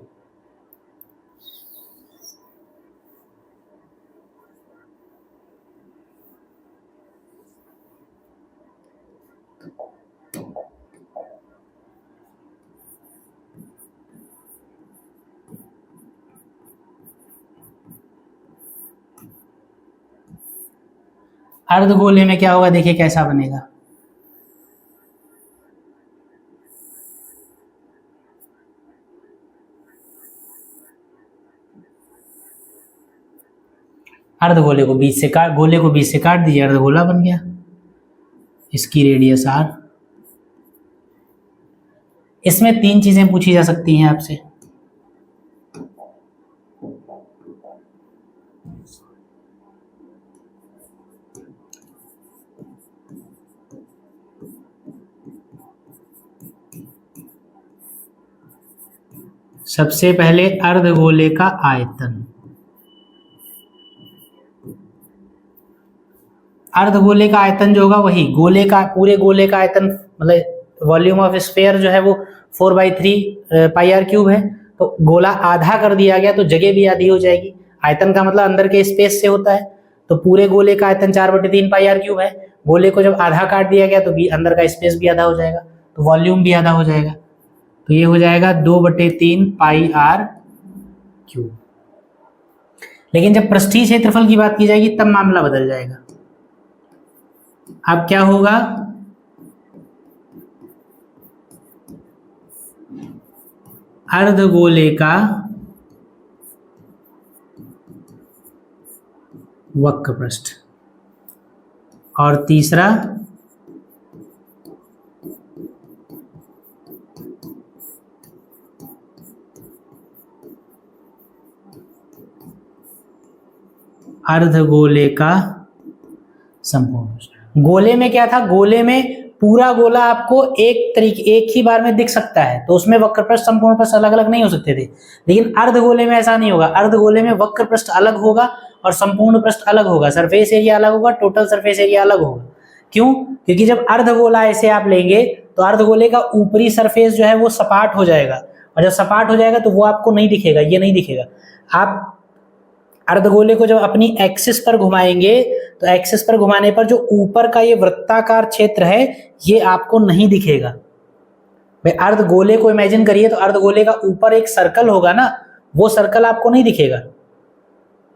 अर्धगोले में क्या होगा, देखिए कैसा बनेगा। अर्धगोले को बीच से काट, गोले को बीच से काट दीजिए, अर्धगोला बन गया। इसकी रेडियस r। इसमें 3 चीजें पूछी जा सकती हैं आपसे। सबसे पहले अर्धगोले का आयतन। अर्धगोले का आयतन जो होगा वही गोले का, पूरे गोले का आयतन मतलब वॉल्यूम ऑफ स्फीयर जो है वो 4/3 पाई आर क्यूब है। तो गोला आधा कर दिया गया तो जगह भी आधी हो जाएगी। आयतन का मतलब अंदर के स्पेस से होता है, तो पूरे गोले का आयतन 4/3 पाई आर क्यूब है। गोले को जब आधा काट दिया गया तो भी अंदर का स्पेस भी आधा हो जाएगा, तो वॉल्यूम भी आधा हो जाएगा। तो ये हो जाएगा 2/3 पाई आर क्यूब। लेकिन जब पृष्ठीय क्षेत्रफल की बात की जाएगी तब मामला बदल जाएगा। अब क्या होगा, अर्धगोले का वक्र पृष्ठ और तीसरा अर्धगोले का संपूर्ण पृष्ठ। गोले में क्या था, गोले में पूरा गोला आपको एक ही बार में दिख सकता है, तो उसमें वक्र पृष्ठ संपूर्ण पृष्ठ अलग अलग नहीं हो सकते थे। लेकिन अर्धगोले में ऐसा नहीं होगा। अर्धगोले में वक्र पृष्ठ अलग होगा और संपूर्ण पृष्ठ अलग होगा, सरफेस एरिया अलग होगा, टोटल सरफेस एरिया अलग होगा। क्यों? क्योंकि जब अर्धगोला ऐसे आप लेंगे तो अर्धगोले का ऊपरी सरफेस जो है वो सपाट हो जाएगा, और जब सपाट हो जाएगा तो वो आपको नहीं दिखेगा, ये नहीं दिखेगा। आप अर्धगोले को जब अपनी एक्सिस पर घुमाएंगे तो एक्सिस पर घुमाने पर जो ऊपर का ये वृत्ताकार क्षेत्र है ये आपको नहीं दिखेगा। भाई अर्धगोले को इमेजिन करिए, तो अर्धगोले का ऊपर एक सर्कल होगा ना, वो सर्कल आपको नहीं दिखेगा।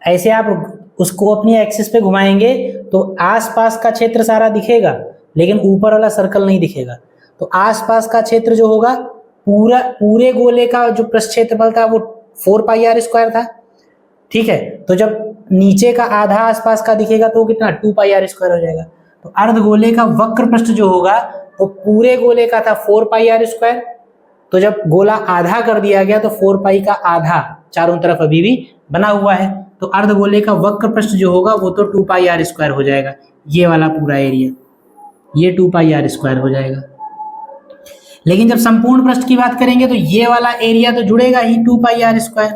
ऐसे आप उसको अपनी एक्सिस पे घुमाएंगे तो आसपास का क्षेत्र सारा दिखेगा, लेकिन ऊपर वाला सर्कल नहीं दिखेगा। तो आसपास का क्षेत्र जो होगा, पूरे गोले का जो पृष्ठ क्षेत्रफल था वो 4 पाई आर स्क्वायर था। ठीक है, तो जब नीचे का आधा आसपास का दिखेगा तो कितना 2 पाई आर स्क्वायर हो जाएगा। तो अर्धगोले का वक्र पृष्ठ जो होगा वो पूरे गोले का था 4 पाई आर स्क्वायर, तो जब गोला आधा कर दिया गया तो 4 पाई का आधा चारों तरफ अभी भी बना हुआ है, तो अर्धगोले का वक्र पृष्ठ जो होगा वो तो 2 पाई आर स्क्वायर हो जाएगा। ये वाला पूरा एरिया ये 2 पाई आर स्क्वायर हो जाएगा। लेकिन जब संपूर्ण पृष्ठ की बात करेंगे तो ये वाला एरिया तो जुड़ेगा ही 2 पाई आर स्क्वायर,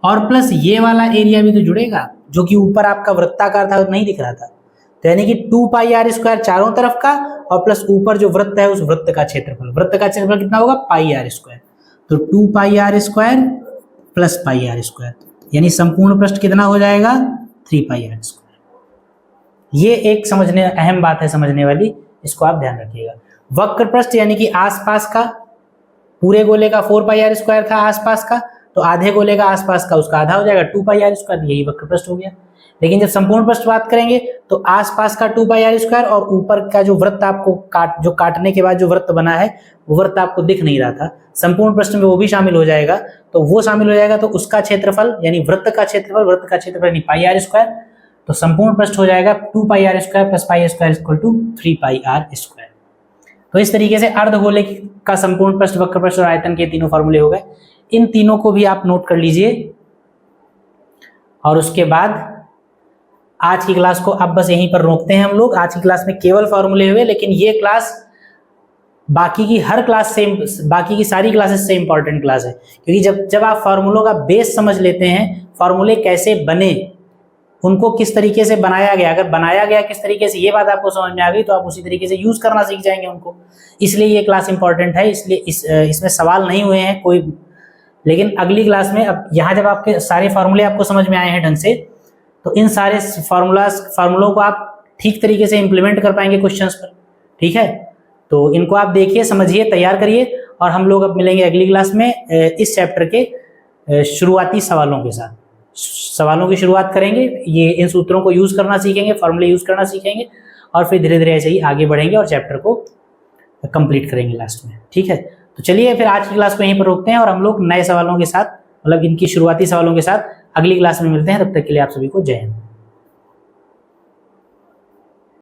और प्लस ये वाला एरिया भी तो जुड़ेगा जो कि ऊपर आपका वृत्ताकार था नहीं दिख रहा था। तो यानी कि 2 पाई आर स्क्वायर चारों तरफ का और प्लस ऊपर जो वृत्त है उस वृत्त का क्षेत्रफल कितना होगा पाई आर स्क्वायर। तो 2 pi r square plus pi r square, यानी संपूर्ण पृष्ठ कितना हो जाएगा 3 पाई आर स्क्वायर। ये एक समझने अहम बात है समझने वाली, इसको आप ध्यान रखिएगा। वक्र पृष्ठ यानी कि आसपास का, पूरे गोले का 4 पाई आर स्क्वायर था आसपास का, तो आधे गोले का आसपास का उसका आधा हो जाएगा 2 पाई आर स्क्वायर, यही वक्र पृष्ठ हो गया। लेकिन जब संपूर्ण पृष्ठ बात करेंगे तो आसपास का 2 पाई आर स्क्वायर और ऊपर का जो वृत्त आपको काटने के बाद जो वृत्त बना है वो वृत्त आपको दिख नहीं रहा था, संपूर्ण पृष्ठ में वो भी शामिल हो जाएगा। तो वो शामिल हो जाएगा तो उसका क्षेत्रफल यानी वृत्त का क्षेत्रफल यानी पाई आर स्क्वायर, तो संपूर्ण पृष्ठ हो जाएगा 2 pi r square plus pi r square equal to 3 pi r square. तो इस तरीके से अर्धगोले का संपूर्ण पृष्ठ, वक्र पृष्ठ और आयतन के तीनों फॉर्मूले हो गए। इन तीनों को भी आप नोट कर लीजिए और उसके बाद आज की क्लास को अब बस यहीं पर रोकते हैं हम लोग। आज की क्लास में केवल फॉर्मूले हुए, लेकिन ये क्लास बाकी की सारी क्लासेस से इंपॉर्टेंट क्लास है, क्योंकि जब आप फार्मूलों का बेस समझ लेते हैं, फार्मूले कैसे बने, उनको किस तरीके से बनाया गया, अगर बनाया गया किस तरीके से ये बात आपको समझ में आ गई तो आप उसी तरीके से यूज करना सीख जाएंगे उनको। इसलिए ये क्लास इंपॉर्टेंट है, इसलिए इसमें सवाल नहीं हुए हैं कोई। लेकिन अगली क्लास में अब यहाँ जब आपके सारे फार्मूले आपको समझ में आए हैं ढंग से, तो इन सारे फार्मूलों को आप ठीक तरीके से इंप्लीमेंट कर पाएंगे क्वेश्चंस पर। ठीक है, तो इनको आप देखिए, समझिए, तैयार करिए, और हम लोग अब मिलेंगे अगली क्लास में इस चैप्टर के शुरुआती सवालों के साथ। सवालों की शुरुआत करेंगे, ये इन सूत्रों को यूज करना सीखेंगे, फार्मूले यूज करना सीखेंगे, और फिर धीरे धीरे ऐसे ही आगे बढ़ेंगे और चैप्टर को कंप्लीट करेंगे लास्ट में। ठीक है, तो चलिए फिर आज की क्लास को यहीं पर रोकते हैं और हम लोग नए सवालों के साथ, मतलब इनकी शुरुआती सवालों के साथ अगली क्लास में मिलते हैं। तब तक के लिए आप सभी को जय हिंद।